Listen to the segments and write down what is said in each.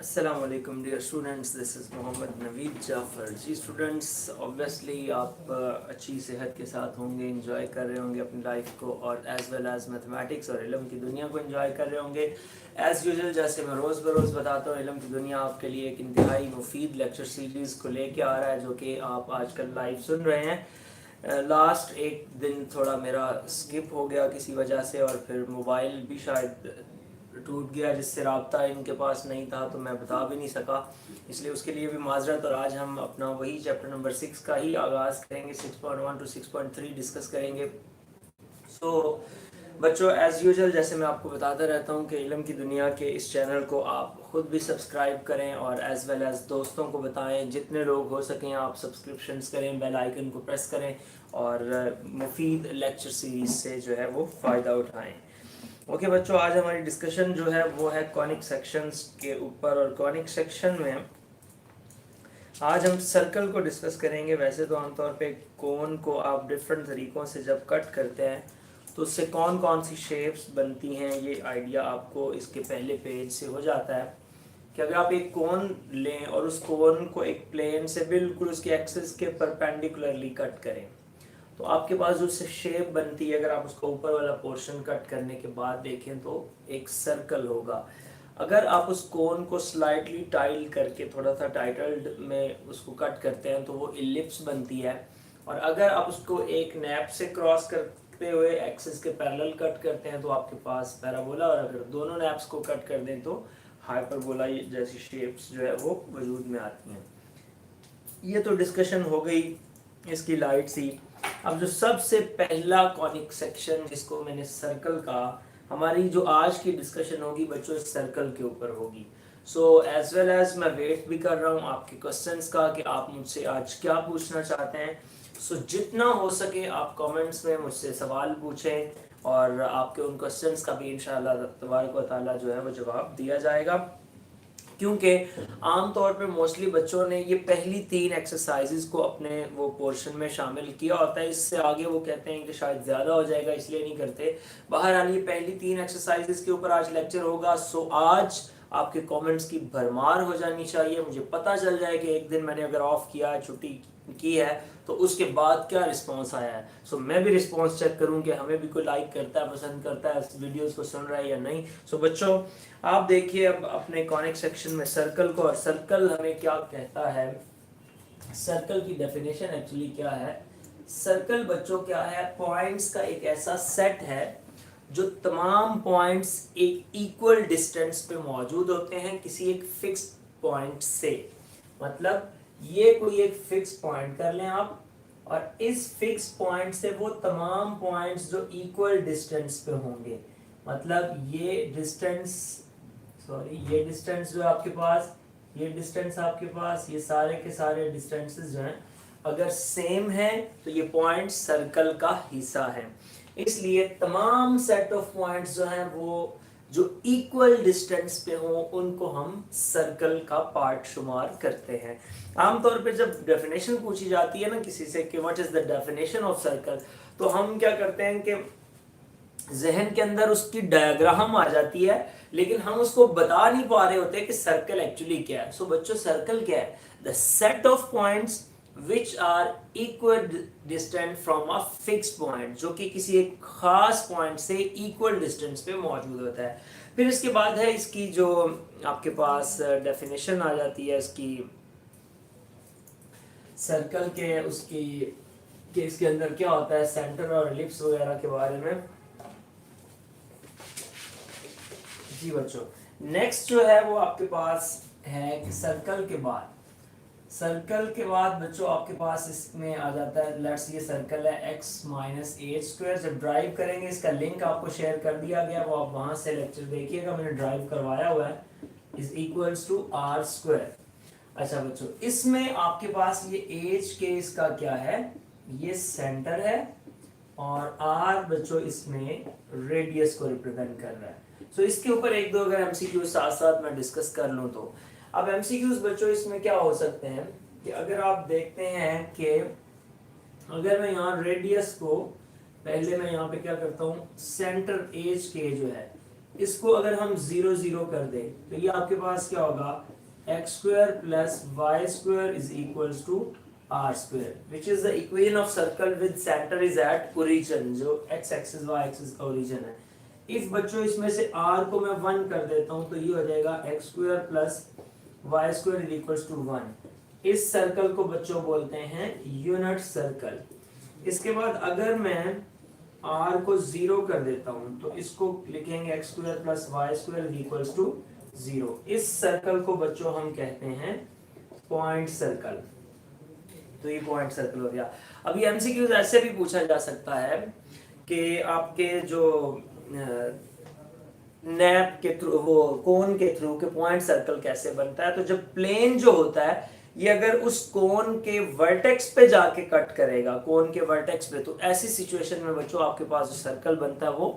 अस्सलाम वालेकुम dear students, this is Mohammad Naveed Jafar. जी स्टूडेंट्स, ऑब्वियसली आप अच्छी सेहत के साथ होंगे, इंजॉय कर रहे होंगे अपनी लाइफ को, और एज़ वेल एज़ मैथमेटिक्स और इल्म की दुनिया को इंजॉय कर रहे होंगे। एज़ यूजुअल जैसे मैं रोज़ बरोज़ बताता हूँ, इल्म की दुनिया आपके लिए एक इंतहाई मुफीद लेक्चर सीरीज़ को लेके आ रहा है, जो कि आप आजकल लाइव सुन रहे हैं। लास्ट एक दिन थोड़ा मेरा स्किप हो गया किसी वजह से, और फिर मोबाइल भी शायद टूट गया जिससे रब्ता इनके पास नहीं था, तो मैं बता भी नहीं सका, इसलिए उसके लिए भी माजरत। और आज हम अपना वही चैप्टर नंबर 6 का ही आगाज़ करेंगे, 6.1 टू 6.3 डिस्कस करेंगे। सो बच्चों, एज़ यूजुअल जैसे मैं आपको बताता रहता हूँ कि इल्म की दुनिया के इस चैनल को आप ख़ुद भी सब्सक्राइब करें, और एज़ वेल एज़ दोस्तों को बताएं, जितने लोग हो सकें आप सब्सक्रिप्शंस करें, बेल आइकन को प्रेस करें, और मुफीद लेक्चर सीरीज़ से जो है वो फ़ायदा उठाएं। ओके बच्चों, आज हमारी डिस्कशन जो है वो है कॉनिक सेक्शंस के ऊपर, और कॉनिक सेक्शन में आज हम सर्कल को डिस्कस करेंगे। वैसे तो आमतौर पे कोन को आप डिफरेंट तरीक़ों से जब कट करते हैं तो उससे कौन कौन सी शेप्स बनती हैं, ये आइडिया आपको इसके पहले पेज से हो जाता है कि अगर आप एक कोन लें और उस कोन को एक प्लेन से बिल्कुल उसके एक्सिस के परपेंडिकुलरली कट करें, तो आपके पास जो शेप बनती है, अगर आप उसका ऊपर वाला पोर्शन कट करने के बाद देखें तो एक सर्कल होगा। अगर आप उस कोन को स्लाइटली टाइल करके थोड़ा सा टाइटल्ड में उसको कट करते हैं तो वो इलिप्स बनती है। और अगर आप उसको एक नैप से क्रॉस करते हुए एक्सिस के पैरेलल कट करते हैं तो आपके पास पैराबोला, और अगर दोनों नैप्स को कट कर दें तो हाइपरबोला जैसी शेप्स जो है वो वजूद में आती हैं। ये तो डिस्कशन हो गई इसकी लाइट सी। अब जो सबसे पहला कॉनिक सेक्शन जिसको मैंने सर्कल कहा, हमारी जो आज की डिस्कशन होगी बच्चों इस सर्कल के ऊपर होगी। सो एज वेल एज मैं वेट भी कर रहा हूँ आपके क्वेश्चंस का कि आप मुझसे आज क्या पूछना चाहते हैं। सो जितना हो सके आप कमेंट्स में मुझसे सवाल पूछें, और आपके उन क्वेश्चंस का भी इंशाअल्लाह तबारक व तआला जो है वो जवाब दिया जाएगा। क्योंकि आमतौर पे मोस्टली बच्चों ने ये पहली 3 एक्सरसाइजेज को अपने वो पोर्शन में शामिल किया होता है, इससे आगे वो कहते हैं कि शायद ज़्यादा हो जाएगा इसलिए नहीं करते। बहरहाल ये पहली 3 एक्सरसाइजेज के ऊपर आज लेक्चर होगा। सो आज आपके कमेंट्स की भरमार हो जानी चाहिए, मुझे पता चल जाए कि एक दिन मैंने अगर ऑफ किया है, छुट्टी की है, तो उसके बाद क्या रिस्पांस आया है। सो मैं भी रिस्पांस चेक करूं कि हमें भी कोई लाइक करता है, पसंद करता है, वीडियोस को सुन रहा है या नहीं। सो बच्चों आप देखिए अब अपने कॉनिक सेक्शन में सर्कल को, और सर्कल हमें क्या कहता है, सर्कल की डेफिनेशन एक्चुअली क्या है। सर्कल बच्चों क्या है, पॉइंट्स का एक ऐसा सेट है जो तमाम पॉइंट्स एक इक्वल डिस्टेंस पे मौजूद होते हैं किसी एक फिक्स्ड पॉइंट से। मतलब ये कोई एक फिक्स पॉइंट कर लें आप, और इस फिक्स पॉइंट से वो तमाम पॉइंट्स जो इक्वल डिस्टेंस पे होंगे, मतलब ये डिस्टेंस ये डिस्टेंस जो है आपके पास, ये डिस्टेंस आपके पास, ये सारे के सारे डिस्टेंसेस जो हैं अगर सेम है तो ये पॉइंट सर्कल का हिस्सा है। इसलिए तमाम सेट ऑफ पॉइंट्स जो हैं वो जो इक्वल डिस्टेंस पे हो उनको हम सर्कल का पार्ट शुमार करते हैं। आमतौर पे जब डेफिनेशन पूछी जाती है ना किसी से कि what is the definition of circle, तो हम क्या करते हैं कि जहन के अंदर उसकी डायग्राम आ जाती है, लेकिन हम उसको बता नहीं पा रहे होते कि सर्कल एक्चुअली क्या है। सो बच्चों सर्कल क्या है, the set of points which are equal distant from a fixed point, जो कि किसी एक खास पॉइंट से इक्वल डिस्टेंस पे मौजूद होता है। फिर इसके बाद है इसकी जो आपके पास डेफिनेशन आ जाती है इसकी सर्कल के, उसकी कि इसके अंदर क्या होता है, सेंटर और एलिप्स वगैरह के बारे में। जी बच्चों, नेक्स्ट जो है वो आपके पास है कि सर्कल के बाद, सर्कल के बाद बच्चों आपके पास इसमें आ जाता है, लेट्स ये सर्कल है x माइनस एच स्क्वायर। जब ड्राइव करेंगे इसका लिंक आपको शेयर कर दिया गया, वो आप वहां से लेक्चर देखिएगा, मैंने ड्राइव करवाया हुआ है, is equals to are square. अच्छा बच्चों, इसमें आपके पास ये एच के इसका क्या है, ये सेंटर है, और आर बच्चों इसमें रेडियस को रिप्रेजेंट कर रहा है। सो इसके ऊपर एक दो अगर एमसीक्यू साथ साथ मैं डिस्कस कर लूं तो अब एमसीक्यूज बच्चों इसमें क्या हो सकते हैं कि अगर आप देखते हैं कि अगर मैं यहाँ रेडियस को पहले मैं यहाँ पे क्या करता हूँ, सेंटर एज के जो है इसको अगर हम 0 0 कर दे तो ये आपके पास क्या होगा, x square plus Y square is equals to are square, which is the equation of circle with center is at origin, जो एक्स एक्सिस वाई एक्सिस का ओरिजिन है। इफ बच्चों इसमें से r को मैं 1 कर देता हूँ तो ये हो जाएगा x square plus Y square is equals to 1। इस सर्कल को बच्चों बोलते हैं यूनिट सर्कल। इसके बाद अगर मैं r को 0 कर देता हूँ तो इसको लिखेंगे x square plus Y square is equals to 0। इस सर्कल को बच्चों हम कहते हैं पॉइंट सर्कल। तो ये पॉइंट सर्कल हो गया। अब ये एमसीक्यूज ऐसे भी पूछा जा सकता है कि आपके जो नैप के थ्रू, वो कोन के थ्रू के पॉइंट सर्कल कैसे बनता है। तो जब प्लेन जो होता है ये अगर उस कोन के वर्टेक्स पे जाके कट करेगा, कोन के वर्टेक्स पे, तो ऐसी सिचुएशन में बच्चों आपके पास जो सर्कल बनता है वो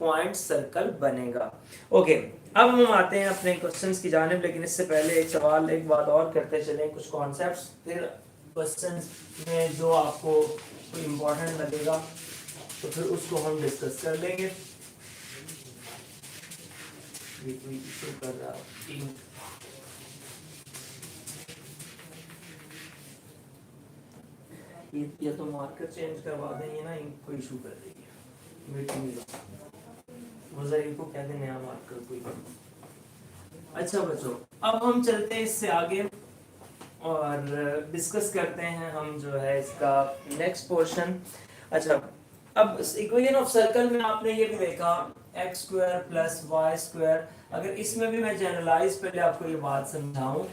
पॉइंट सर्कल बनेगा। ओके, अब हम आते हैं अपने क्वेश्चंस की जानिब, लेकिन इससे पहले एक सवाल, एक बात और करते चलें, कुछ कॉन्सेप्ट्स, फिर क्वेश्चंस में जो आपको कोई इम्पोर्टेंट लगेगा तो फिर उसको हम डिस्कस कर लेंगे। कर रहा ये तो मार्कर चेंज करवा देंगे ना, इनको इशू कर देंगे मीटिंग में, को कह दें नया मार्कर कोई। अच्छा बच्चों, अब हम चलते हैं इससे आगे और डिस्कस करते हैं हम जो है इसका नेक्स्ट पोर्शन। अच्छा, अब इक्वेशन ऑफ सर्कल में आपने ये भी देखा x square plus Y square. अगर इसमें भी मैं जनरलाइज पहले आपको ये बात समझाऊं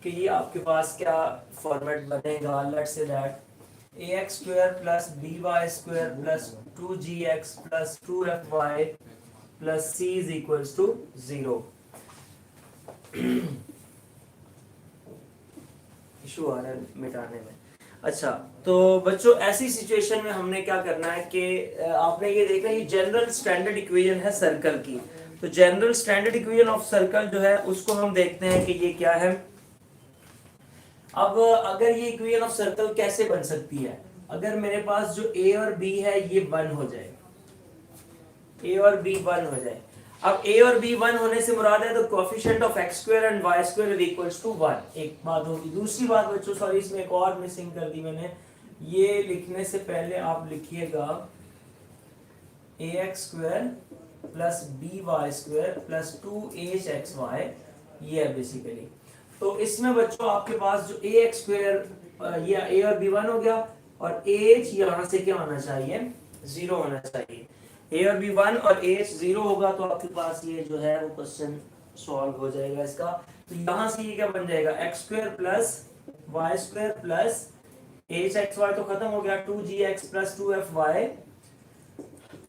कि ये आपके पास क्या फॉर्मेट बनेगा, let's say that ax square plus by square plus 2gx plus 2fy plus c is equals to 0। Issue आ रहा है मिटाने में। अच्छा, तो बच्चों ऐसी सिचुएशन में हमने क्या करना है कि आपने ये देखा ये जनरल स्टैंडर्ड इक्वेशन है सर्कल की। तो general standard equation of circle जो है उसको हम देखते हैं कि ये क्या है। अब अगर ये इक्वेशन ऑफ सर्कल कैसे बन सकती है, अगर मेरे पास जो a और b है ये 1 हो जाए, a और b 1 हो जाए। अब a और b 1 होने से मुराद है तो coefficient of x square and y square is equals to 1, एक बात होगी। दूसरी बात बच्चों, सॉरी इसमें एक और मिसिंग कर दी मैंने, ये लिखने से पहले आप लिखिएगा ax square plus by square plus 2hxy, ये है बेसिकली। तो इसमें बच्चों आपके पास जो ax स्क्वायर, ये a और b 1 हो गया और h यहाँ से क्या होना चाहिए, 0 होना चाहिए। a और b 1 और h 0 होगा तो आपके पास ये जो है वो क्वेश्चन सॉल्व हो जाएगा इसका। तो यहाँ से ये क्या बन जाएगा, x square plus Y square plus h x y तो खत्म हो गया, 2gx plus 2fy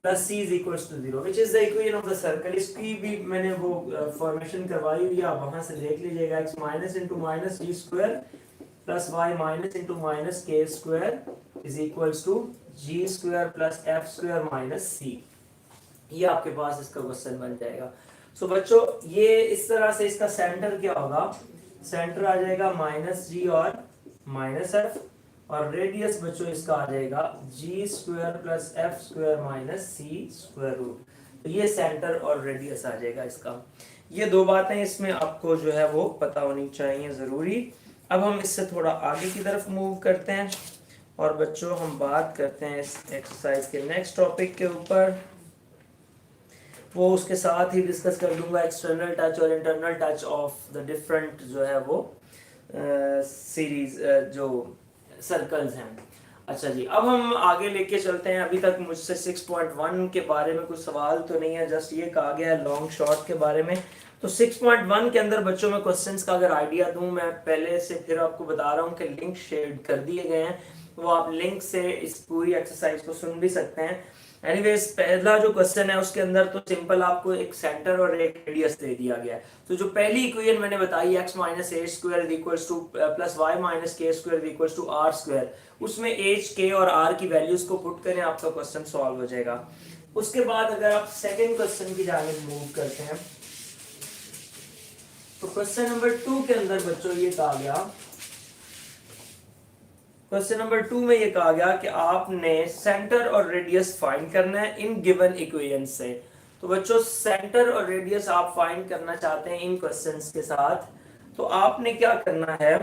plus c is equals to 0, which is the equation of the circle. इसकी भी मैंने वो फॉर्मेशन करवाई हुई है, आप वहां से देख लीजिएगा। x minus into minus g square plus y minus into minus k square is equals to g square plus f square minus c। ये आपके पास इसका क्वेश्चन बन जाएगा। सो बच्चों ये इस तरह से इसका सेंटर क्या होगा, सेंटर आ जाएगा माइनस जी और माइनस एफ, और रेडियस बच्चों इसका आ जाएगा G square plus F square minus C square root. तो ये सेंटर और रेडियस आ जाएगा इसका। ये दो बातें इसमें आपको जो है वो पता होनी चाहिए ज़रूरी। अब हम इससे थोड़ा आगे की तरफ मूव करते हैं और बच्चों हम बात करते हैं इस एक्सरसाइज के नेक्स्ट टॉपिक के ऊपर। वो उसके साथ ही डिस्कस कर लूँगा एक्सटर्नल टच और internal touch of the different जो है वो सीरीज जो सर्कल्स हैं। अच्छा जी, अब हम आगे लेके चलते हैं। अभी तक मुझसे 6.1 के बारे में कुछ सवाल तो नहीं है, जस्ट ये कहा गया है लॉन्ग शॉर्ट के बारे में। तो 6.1 के अंदर बच्चों में क्वेश्चंस का अगर आइडिया दूं, मैं पहले से फिर आपको बता रहा हूं कि लिंक शेयर कर दिए गए हैं, वो आप लिंक से इस पूरी एक्सरसाइज को सुन भी सकते हैं। एनीवेज, पहला जो क्वेश्चन है उसके अंदर तो सिंपल आपको एक सेंटर और एक रेडियस दे दिया गया है। तो जो पहली इक्वेशन मैंने बताई x minus H square is equals to plus Y minus K square is equals to are square, उसमें एच के और आर की वैल्यूज को पुट करें, आपका क्वेश्चन सॉल्व हो जाएगा। उसके बाद अगर आप सेकेंड क्वेश्चन की जानिब मूव करते हैं तो क्वेश्चन नंबर 2 के अंदर बच्चों ये कहा गया क्वेश्चन नंबर 2 में ये कहा गया कि आपने सेंटर और रेडियस फाइंड करना है इन गिवन इक्वेशन से। तो बच्चों सेंटर और रेडियस आप फाइंड करना चाहते हैं इन क्वेश्चंस के साथ, तो आपने क्या करना है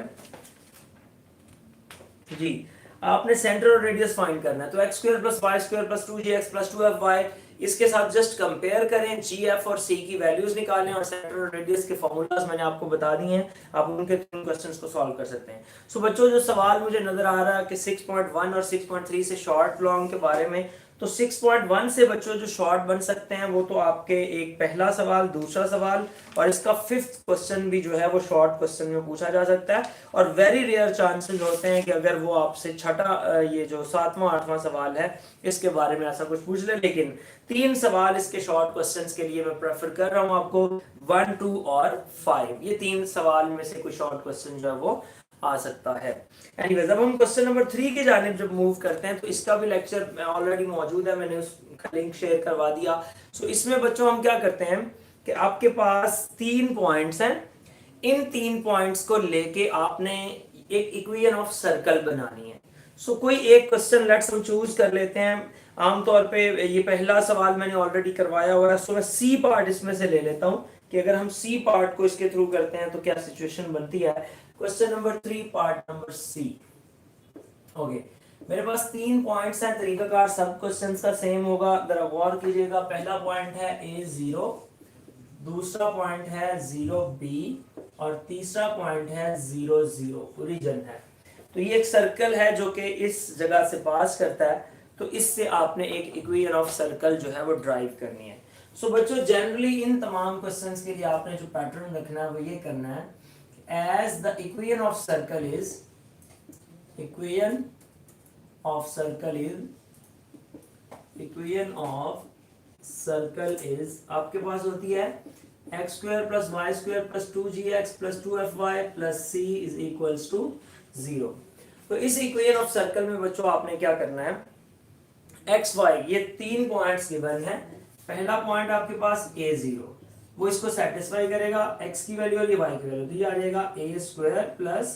जी, आपने सेंटर और रेडियस फाइंड करना है। तो x square plus Y square plus 2gx plus 2fy इसके साथ जस्ट कंपेयर करें, जी एफ और सी की वैल्यूज निकालें और सेंटर और रेडियस के फॉर्मूलाज मैंने आपको बता दिए हैं, आप उनके तीन क्वेश्चंस को सॉल्व कर सकते हैं। सो बच्चों जो सवाल मुझे नजर आ रहा है कि 6.1 और 6.3 से शॉर्ट लॉन्ग के बारे में, तो 6.1 से बच्चों जो शॉर्ट बन सकते हैं वो तो आपके एक पहला सवाल, दूसरा सवाल और इसका फिफ्थ क्वेश्चन भी जो है वो शॉर्ट क्वेश्चन में पूछा जा सकता है। और वेरी रेयर चांसेस होते हैं कि अगर वो आपसे छठा ये जो 7वां 8वां सवाल है इसके बारे में ऐसा कुछ पूछ ले, लेकिन 3 सवाल इसके शॉर्ट क्वेश्चंस के लिए मैं प्रेफर कर रहा हूं आपको, 1, 2 और 5, ये 3 सवाल में से कोई शॉर्ट क्वेश्चन जो है वो आ सकता है। एनीवेज अब हम क्वेश्चन नंबर 3 की जानिब जब मूव करते हैं तो इसका भी लेक्चर ऑलरेडी मौजूद है, मैंने उसका लिंक शेयर करवा दिया। सो इसमें बच्चों हम क्या करते हैं कि आपके पास 3 पॉइंट्स हैं, इन 3 पॉइंट्स को लेके आपने एक इक्वेशन ऑफ सर्कल बनानी है। सो कोई एक क्वेश्चन लेट्स हम चूज कर लेते हैं। आमतौर पे ये पहला सवाल मैंने ऑलरेडी करवाया हुआ है, सो मैं सी पार्ट इसमें से ले लेता हूं कि अगर हम सी पार्ट को इसके थ्रू करते हैं तो क्या सिचुएशन बनती है। Question number 3 part number c. Okay, मेरे पास 3 पॉइंट्स हैं, तरीकाकार सब क्वेश्चंस का सेम होगा, जरा गौर कीजिएगा। पहला पॉइंट है A0, दूसरा पॉइंट है 0B और तीसरा पॉइंट है 0 ओरिजिन है। तो ये एक सर्कल है जो कि इस जगह से पास करता है, तो इससे आपने एक इक्वेशन ऑफ सर्कल जो है वो ड्राइव करनी है। सो बच्चों जनरली इन तमाम क्वेश्चंस के लिए आपने जो पैटर्न रखना है वो ये करना है, as the equation of circle is equation of circle is आपके पास होती है x square plus y square plus 2gx plus 2fy plus c is equals to 0। तो इस इक्वेशन ऑफ सर्कल में बच्चों आपने क्या करना है, x y ये 3 पॉइंट्स गिवन है। पहला पॉइंट आपके पास A0, वो इसको सेटिस्फाई करेगा, x की वैल्यू और y की वैल्यू, तो ये आ जाएगा a square plus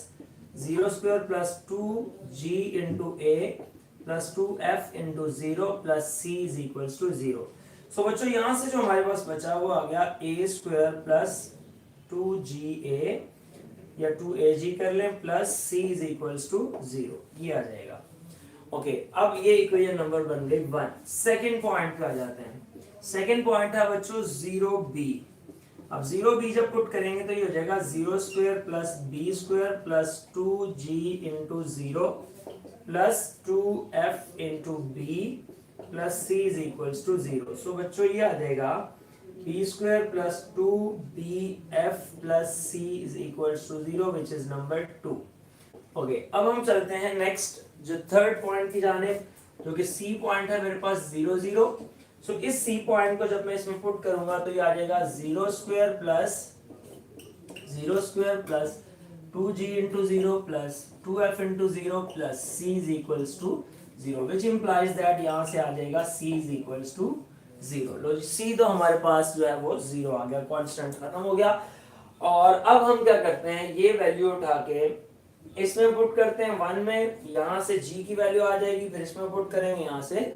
0 square plus 2g into a plus 2f into 0 plus c is equals to 0। So बच्चों यहां से जो हमारे पास बचा वो आ गया a स्क्वायर प्लस 2ga या 2ag कर लें plus c is equals to 0, ये आ जाएगा। ओके, अब ये इक्वेशन नंबर बन गई 1। सेकंड पॉइंट पे आ जाते हैं। सेकंड पॉइंट है बच्चों 0b। अब 0b जब पुट करेंगे तो ये हो जाएगा 0 square plus b square plus 2g into 0 plus 2f into b plus c is equals to 0। So बच्चों ये आ जाएगा b square plus 2bf plus c is equals to 0 which is number 2। Okay, अब हम चलते हैं नेक्स्ट जो third point की जानिब, जो कि सी पॉइंट है मेरे पास 0 0। सो इस सी पॉइंट को जब मैं इसमें पुट करूंगा तो ये आ जाएगा 0 square plus 2g into 0 plus 2f into 0 plus c is equals to 0 which implies that यहाँ से आ जाएगा c इज इक्वल्स टू 0। लो जी, c तो हमारे पास जो है वो 0 आ गया, कांस्टेंट खत्म हो गया। और अब हम क्या करते हैं, ये वैल्यू उठा के इसमें पुट करते हैं 1 में, यहाँ से g की वैल्यू आ जाएगी, फिर इसमें पुट करेंगे यहाँ से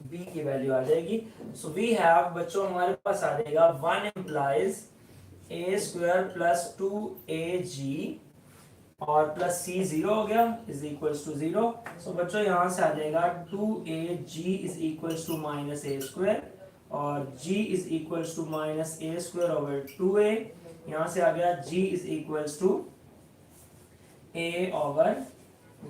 b की वैल्यू आ जाएगी। सो वी हैव बच्चों हमारे पास आ जाएगा 1 implies a square plus 2ag और प्लस c 0 हो गया इज इक्वल्स टू 0। सो बच्चों यहाँ से आ जाएगा 2ag is equals to minus a square और g is equals to minus a square over 2a, यहाँ से आ गया g is equals to a over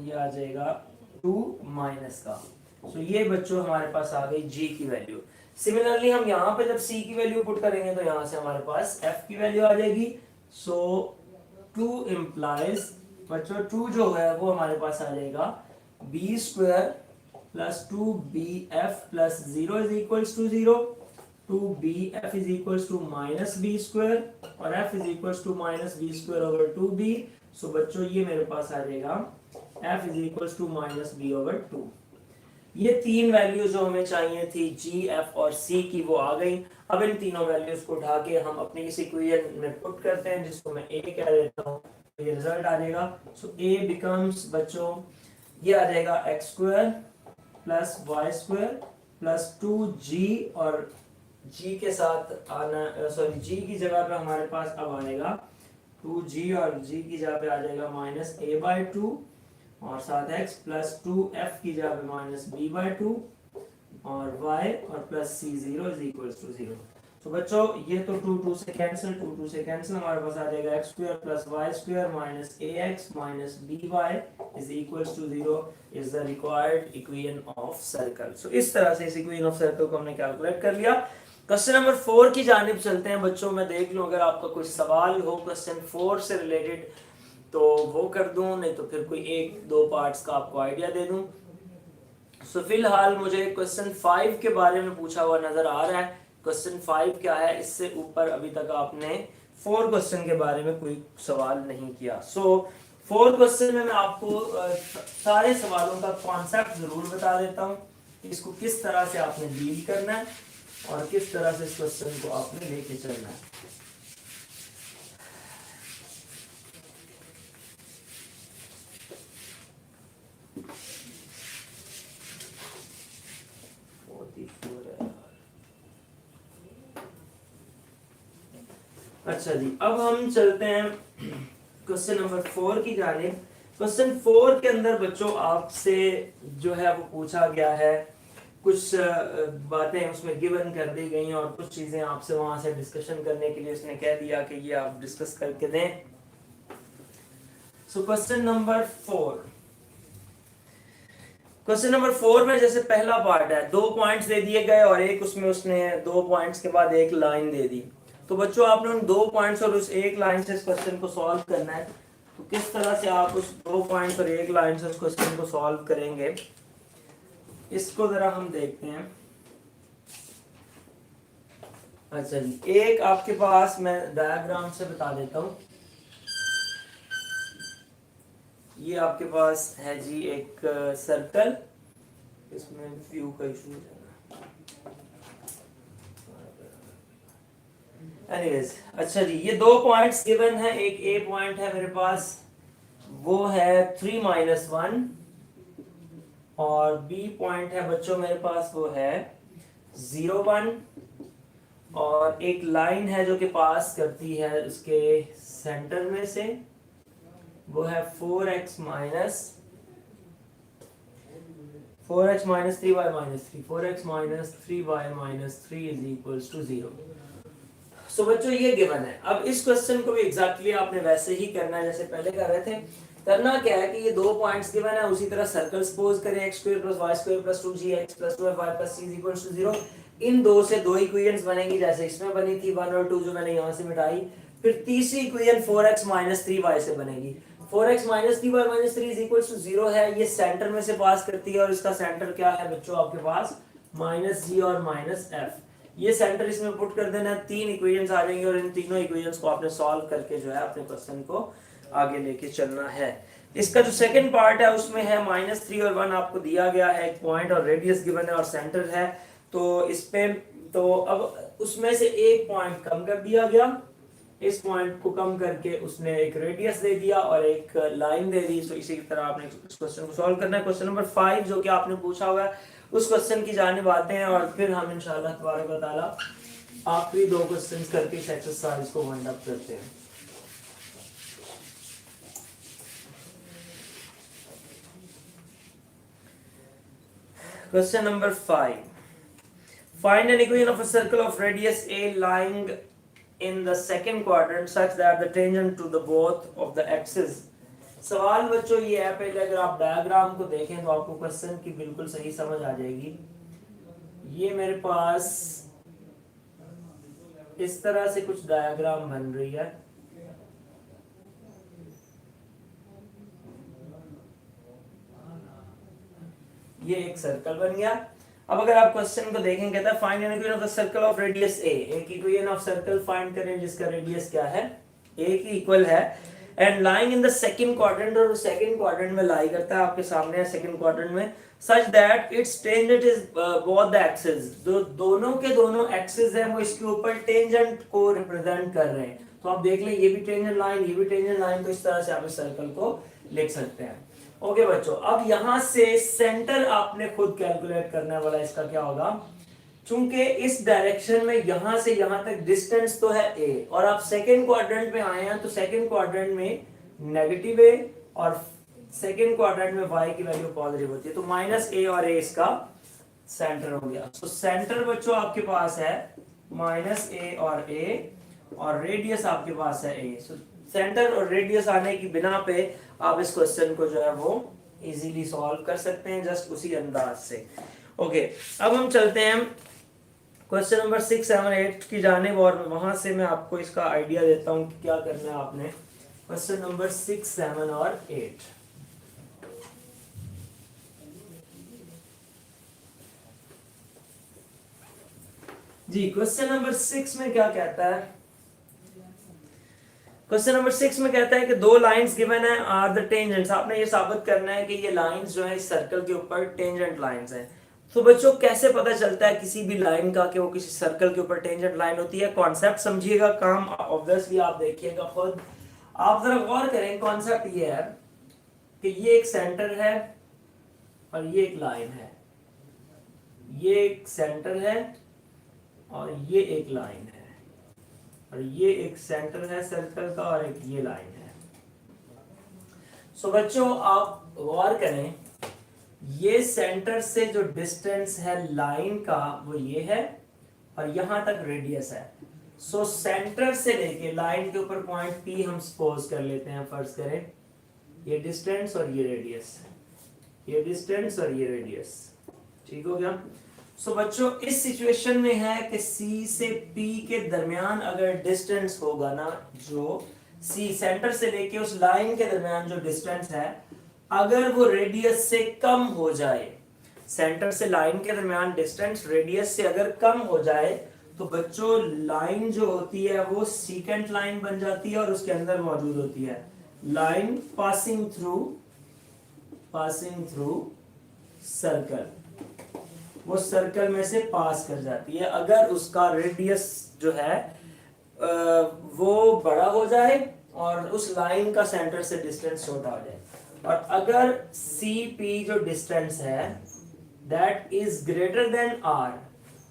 ये आ जाएगा 2 माइनस का। सो ये बच्चों हमारे पास आ गई g की वैल्यू। सिमिलरली हम यहाँ पे जब c की वैल्यू पुट करेंगे तो यहाँ से हमारे पास f की वैल्यू आ जाएगी। सो 2 इंप्लाइज बच्चों 2 जो है वो हमारे पास आ जाएगा b square plus 2bf plus 0 is equals to 0, 2bf is equals to minus b square और f is equals to minus b square over 2b। So बच्चों ये मेरे पास आ जाएगा f is equals to minus b over 2। ये 3 values जो हमें चाहिए थी g, f और c की वो आ गई। अब इन तीनों वैल्यूज को उठा के हम अपनी इस इक्वेशन में पुट करते हैं जिसको मैं a कह देता हूँ, ये रिजल्ट आ जाएगा। सो a बिकम्स बच्चों ये आ जाएगा x square plus Y square plus 2g, और g के साथ आना, सॉरी g की जगह पे हमारे पास अब आएगा 2g, और g की जगह पे आ जाएगा माइनस a/2, और साथ x प्लस 2f की जगह पे माइनस b/2, और y और plus c0 is equal to 0। तो बच्चों ये तो 2 से कैंसिल, 2 से कैंसिल, हमारे पास आ जाएगा x square plus Y square minus A X minus B Y is equal to 0 is the required equation of circle. So इस तरह से इस इक्वेशन ऑफ सर्कल को हमने कैलकुलेट कर लिया। क्वेश्चन नंबर 4 की जानिब चलते हैं बच्चों। मैं देख लूं अगर आपका कोई सवाल हो क्वेश्चन 4 से रिलेटेड तो वो कर दूं, नहीं तो फिर कोई 1-2 पार्ट्स का आपको आइडिया दे दूं। सो फिलहाल मुझे क्वेश्चन 5 के बारे में पूछा हुआ नजर आ रहा है। क्वेश्चन 5 क्या है, इससे ऊपर अभी तक आपने 4 क्वेश्चन के बारे में कोई सवाल नहीं किया। सो 4 क्वेश्चन में मैं आपको सारे सवालों का कॉन्सेप्ट जरूर बता देता हूँ, इसको किस तरह से आपने डील करना है और किस तरह से इस क्वेश्चन को आपने लेके चलना है। अच्छा जी, अब हम चलते हैं क्वेश्चन नंबर 4 की जानिब। क्वेश्चन 4 के अंदर बच्चों आपसे जो है वो पूछा गया है, कुछ बातें उसमें गिवन कर दी गई और कुछ चीजें आपसे वहां से डिस्कशन करने के लिए उसने कह दिया कि ये आप डिस्कस करके दें। So question number 4, question number 4 में जैसे पहला पार्ट है, 2 पॉइंट्स दे दिए गए और एक उसमें उसने 2 पॉइंट्स के बाद एक लाइन दे दी। तो बच्चों आपने उन 2 पॉइंट्स और उस एक लाइन से इस क्वेश्चन को सॉल्व करना है। तो किस तरह से आप उस 2 पॉइंट्स और एक लाइन से उस क्वेश्चन को सॉल्व करेंगे, इसको जरा हम देखते हैं। अच्छा जी, एक आपके पास मैं डायग्राम से बता देता हूं। ये आपके पास है जी एक सर्कल, इसमें व्यू का इशू है। एनीवेज, अच्छा जी, ये 2 पॉइंट्स गिवन है। एक ए पॉइंट है मेरे पास, वो है 3-1, और बी पॉइंट है बच्चों मेरे पास, वो है 0-1, और एक लाइन है जो कि पास करती है उसके सेंटर में से, वो है 4x minus 3y minus 3, 4x minus 3y minus 3 is equals to 0। So बच्चों ये गिवन है। अब इस क्वेश्चन को भी एग्जैक्टली आपने वैसे ही करना है जैसे पहले कर रहे थे। करना क्या है कि ये 2 पॉइंट्स गिवन है, उसी तरह सर्कल सपोज करें x square plus y square plus 2gx plus 2fy plus c equals to 0। इन 2 से 2 इक्वेशंस बनेंगी जैसे इसमें बनी थी 1 और 2 जो मैंने यहां से मिटाई। फिर तीसरी इक्वेशन 4x माइनस 3y से बनेगी। 4x minus 3y minus 3 is equals to 0 है, ये सेंटर में से पास करती है और इसका सेंटर क्या है बच्चों आपके पास माइनस g और माइनस f। ये सेंटर इसमें पुट कर देना, 3 इक्वेशंस आ जाएंगे और इन तीनों इक्वेशंस को आपने सॉल्व करके जो है अपने क्वेश्चन को आगे लेके चलना है। इसका जो सेकंड पार्ट है उसमें है -3 और 1 आपको दिया गया है, एक पॉइंट और रेडियस गिवन है और सेंटर है। तो इस पे तो अब उसमें से एक पॉइंट कम कर दिया गया, इस पॉइंट को कम करके उसने एक रेडियस दे दिया और एक लाइन दे दी। तो इसी की तरह आपने इस क्वेश्चन को सॉल्व करना है। क्वेश्चन नंबर 5 जो कि आपने पूछा हुआ है उस क्वेश्चन की जानिब आते हैं और फिर हम इंशाल्लाह तबारक व तआला आखिरी 2 क्वेश्चंस करके इस एक्सरसाइज को वाइंड अप करते हैं। Question number 5. Find an equation of a circle of radius a lying in the second quadrant such that the tangent to the both of the axes. सवाल बच्चों ये है, पहले अगर आप डायग्राम को देखें तो आपको क्वेश्चन की बिल्कुल सही समझ आ जाएगी। ये मेरे पास इस तरह से कुछ डायग्राम बन रही है। ये एक सर्कल बन गया। अब अगर आप क्वेश्चन को देखें, कहता है find an equation of the circle of radius a। एक इक्वेशन ऑफ सर्कल फाइंड करें जिसका रेडियस क्या है a की इक्वल है and lying in the second quadrant, और सेकंड क्वाड्रेंट में लाई करता है, आपके सामने है सेकंड क्वाड्रेंट में, such that it's tangent is both the axis. दोनों के दोनों एक्सिस हैं वो इसके ऊपर टेंजेंट को रिप्रेजेंट कर रहे हैं। तो आप देख लें ये भी टेंजेंट लाइन, ये भी टेंजेंट लाइन, तो इस तरह से आप इस सर्कल को लिख सकते हैं। ओके बच्चों, अब यहां से सेंटर आपने खुद कैलकुलेट करने वाला, इसका क्या होगा, चूंकि इस डायरेक्शन में यहां से यहां तक डिस्टेंस तो है a, और आप सेकेंड क्वाड्रेंट में आए हैं तो सेकेंड क्वाड्रेंट में नेगेटिव a और सेकेंड क्वाड्रेंट में y की वैल्यू पॉजिटिव होती है, तो -a और a इसका सेंटर हो गया। तो सेंटर बच्चों आपके पास है -a और a, और रेडियस आपके पास है a। सो सेंटर और रेडियस आने की बिना पे आप इस क्वेश्चन को जो है वो इजीली सॉल्व कर सकते हैं, जस्ट उसी अंदाज से। ओके, अब हम चलते हैं क्वेश्चन नंबर 6, 7, 8 की जानिब, और वहां से मैं आपको इसका आइडिया देता हूं कि क्या करना है आपने। क्वेश्चन नंबर 6, 7 और 8। जी, क्वेश्चन नंबर 6 में क्या कहता है, क्वेश्चन नंबर 6 में कहता है कि दो लाइंस गिवन है आर द टेंजेंट्स। आपने ये साबित करना है कि ये लाइंस जो है इस सर्कल के ऊपर टेंजेंट लाइंस हैं। तो बच्चों कैसे पता चलता है किसी भी लाइन का कि वो किसी सर्कल के ऊपर टेंजेंट लाइन होती है? कॉन्सेप्ट समझिएगा, काम ऑब्वियसली आप देखिएगा खुद। आप जरा गौर करें, कॉन्सेप्ट ये है कि ये एक सेंटर है और ये एक लाइन है, ये एक सेंटर है और ये एक लाइन है, और ये एक सेंटर है सर्कल का और एक ये लाइन है। सो बच्चों आप गौर करें, ये सेंटर से जो डिस्टेंस है लाइन का वो ये है, और यहां तक रेडियस है। सो सेंटर से लेके लाइन के ऊपर पॉइंट P हम सपोज कर लेते हैं, फर्ज करें ये डिस्टेंस और ये रेडियस, ये डिस्टेंस और ये रेडियस, ठीक हो गया। सो बच्चों इस सिचुएशन में है कि C से P के दरमियान अगर डिस्टेंस होगा ना, जो C सेंटर से लेके उस लाइन के दरमियान जो डिस्टेंस है, अगर वो रेडियस से कम हो जाए, सेंटर से लाइन के दरमियान डिस्टेंस रेडियस से अगर कम हो जाए, तो बच्चों लाइन जो होती है वो सीकेंट लाइन बन जाती है और उसके अंदर मौजूद होती है लाइन पासिंग थ्रू सर्कल, वो सर्कल में से पास कर जाती है अगर उसका रेडियस जो है वो बड़ा हो जाए और उस लाइन का सेंटर से डिस्टेंस छोटा हो जाए। और अगर CP जो डिस्टेंस है that is greater than R,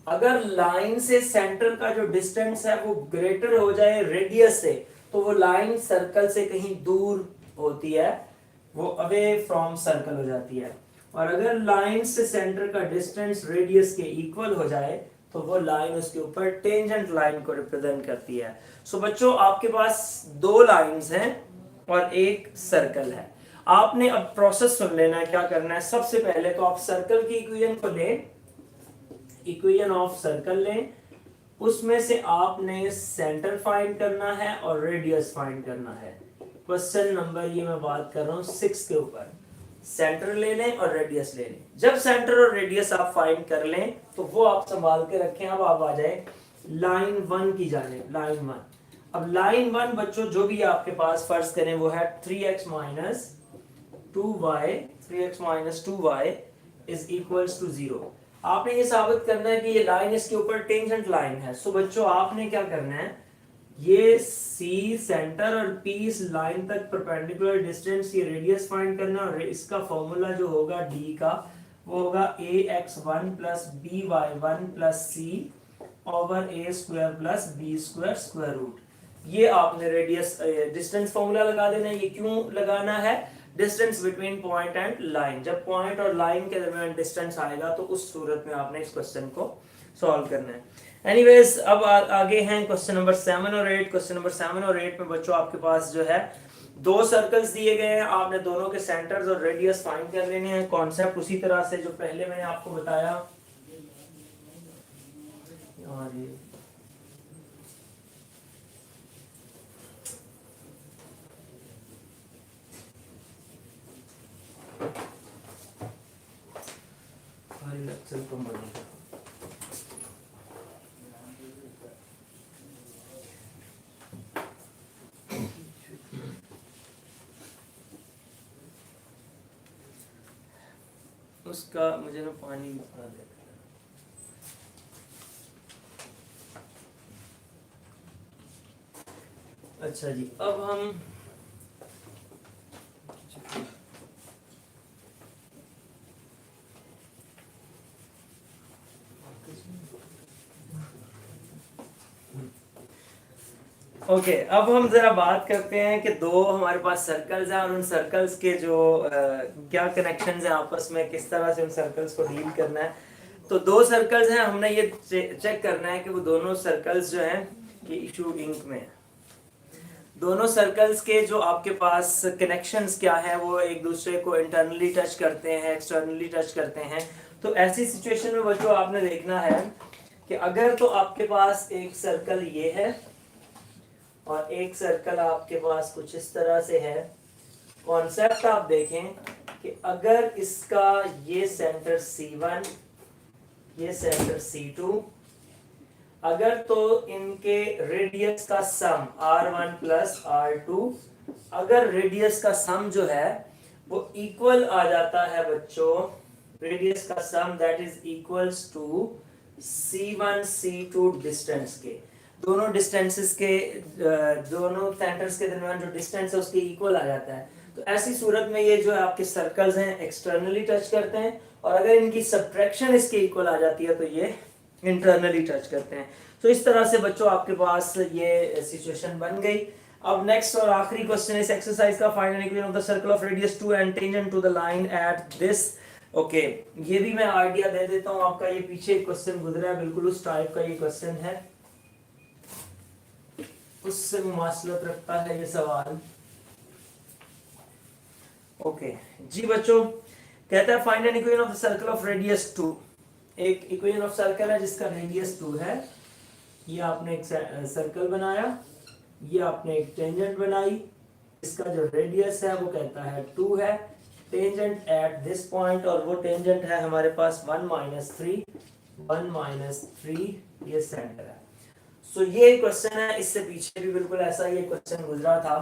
अगर लाइन से सेंटर का जो डिस्टेंस है वो ग्रेटर हो जाए रेडियस से, तो वो लाइन सर्कल से कहीं दूर होती है, वो अवे फ्रॉम सर्कल हो जाती है। और अगर लाइन से सेंटर का डिस्टेंस रेडियस के इक्वल हो जाए, तो वो लाइन उसके ऊपर टेंजेंट लाइन को रिप्रेजेंट करती है। सो बच्चों आपके पास दो लाइंस हैं और एक सर्कल है। आपने अब प्रोसेस सुन लेना है, क्या करना है। सबसे पहले तो आप सर्कल की इक्वेशन को लें, इक्वेशन ऑफ सर्कल लें, उसमें से आपने सेंटर फाइंड करना है और रेडियस फाइंड करना है। क्वेश्चन नंबर ये मैं बात कर रहा हूं 6 के ऊपर, सेंटर ले लें और रेडियस ले लें। जब सेंटर और रेडियस आप फाइंड कर लें तो वो आप संभाल के रखें। अब आप आ जाए लाइन 1 की जानिब, लाइन 1। अब लाइन 1 बच्चों जो भी आपके पास फर्ज करें वो है 3x minus 2y is equals to 0। आपने ये साबित करना है कि ये लाइन इसके ऊपर टेंजेंट लाइन है। सो बच्चों आपने क्या करना है, ये C सेंटर और P इस लाइन तक परपेंडिकुलर डिस्टेंस, ये रेडियस फाइंड करना, और इसका फॉर्मूला जो होगा D का वो होगा ax1 plus by1 plus c over a square plus b square square root. ये आपने रेडियस डिस्टेंस फॉर्मूला लगा देना है। ये क्यों लगाना है? Distance between point and line, जब पॉइंट और लाइन के दरमियान डिस्टेंस आएगा तो उस सूरत में आपने इस क्वेश्चन को सॉल्व करना है। एनीवेज अब आगे हैं क्वेश्चन नंबर 7 और 8। क्वेश्चन नंबर 7 और 8 में बच्चों आपके पास जो है दो सर्कल्स दिए गए हैं, आपने दोनों के सेंटर्स और रेडियस फाइंड कर लेने हैं। कॉन्सेप्ट उसी तरह से जो पहले मैंने आपको बताया। और ये लेक्चर को बनेगा उसका मुझे ना पानी भी थोड़ा दे। अच्छा जी, अब हम ओके अब हम जरा बात करते हैं कि दो हमारे पास सर्कल्स हैं और उन सर्कल्स के जो क्या कनेक्शंस हैं आपस में, किस तरह से उन सर्कल्स को डील करना है। तो दो सर्कल्स हैं, हमने ये चेक करना है कि वो दोनों सर्कल्स जो हैं ये इशू इंक में है। दोनों सर्कल्स के जो आपके पास कनेक्शंस क्या है, वो एक दूसरे को इंटरनली टच करते हैं, एक्सटर्नली टच करते हैं। तो ऐसी सिचुएशन में बच्चों आपने देखना है कि अगर तो आपके पास एक सर्कल ये है और एक सर्कल आपके पास कुछ इस तरह से है। कॉन्सेप्ट आप देखें कि अगर इसका ये सेंटर C1, ये सेंटर C2, अगर तो इनके रेडियस का सम R1 प्लस R2, अगर रेडियस का सम जो है वो इक्वल आ जाता है बच्चों, रेडियस का sum that is equals to C1 C2 distance के, दोनों डिस्टेंसेस के दोनों सेंटर्स के दरमियान जो डिस्टेंस है उसके इक्वल आ जाता है। तो ऐसी सूरत में ये जो आपके सर्कल्स हैं एक्सटर्नली टच करते हैं, और अगर इनकी सब्ट्रैक्शन इसके इक्वल आ जाती है तो ये इंटरनली टच करते हैं। तो इस तरह से बच्चों आपके पास ये सिचुएशन बन गई। अब नेक्स्ट और आखिरी क्वेश्चन इस एक्सरसाइज का, find an equation of the circle of radius 2 and tangent to the line at this. Okay, ये भी मैं आइडिया दे देता हूं आपका, ये पीछे एक क्वेश्चन गुजरा है, बिल्कुल उस टाइप का ये क्वेश्चन है, उससे मुमासलत रखता है ये सवाल। ओके जी बच्चों, कहता है find an equation of the circle of radius 2। एक इक्वेशन ऑफ सर्कल है जिसका रेडियस 2 है। ये आपने एक सर्कल बनाया, ये आपने एक टेंजेंट बनाई, इसका जो रेडियस है वो कहता है 2 है, टेंजेंट एट दिस पॉइंट, और वो टेंजेंट है हमारे पास 1 माइनस 3, ये सेंटर है। सो ये क्वेश्चन है, इससे पीछे भी बिल्कुल ऐसा ही क्वेश्चन गुजरा था।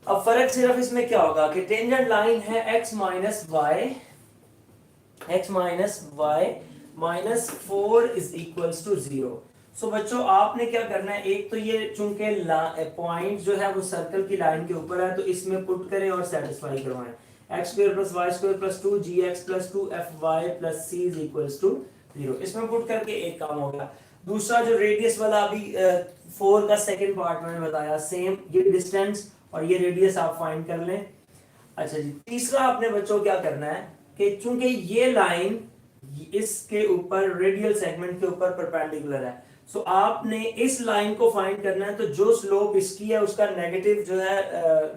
अब फर्क सिर्फ इसमें क्या होगा कि टेंजेंट लाइन है x minus y minus 4 is equals to 0। So बच्चों आपने क्या करना है, एक तो ये चूंकि पॉइंट जो है वो सर्कल की लाइन के ऊपर है, तो इसमें पुट करें और सेटिस्फाई करवाएं। x square plus y square plus 2 gx plus 2 fy plus c is equals to 0। इसमें पुट करके एक काम होगा। दूसरा जो रेडियस वाला अभी 4 का सेकंड पार्ट मैंने बताया, सेम ये डिस्टेंस और ये रेडियस आप फाइंड कर लें। अच्छा जी, तीसरा आपने बच्चों क्या करना है कि चूंकि ये लाइन इसके ऊपर रेडियल सेगमेंट के ऊपर परपेंडिकुलर है, सो आपने इस लाइन को फाइंड करना है। तो जो स्लोप इसकी है उसका नेगेटिव जो है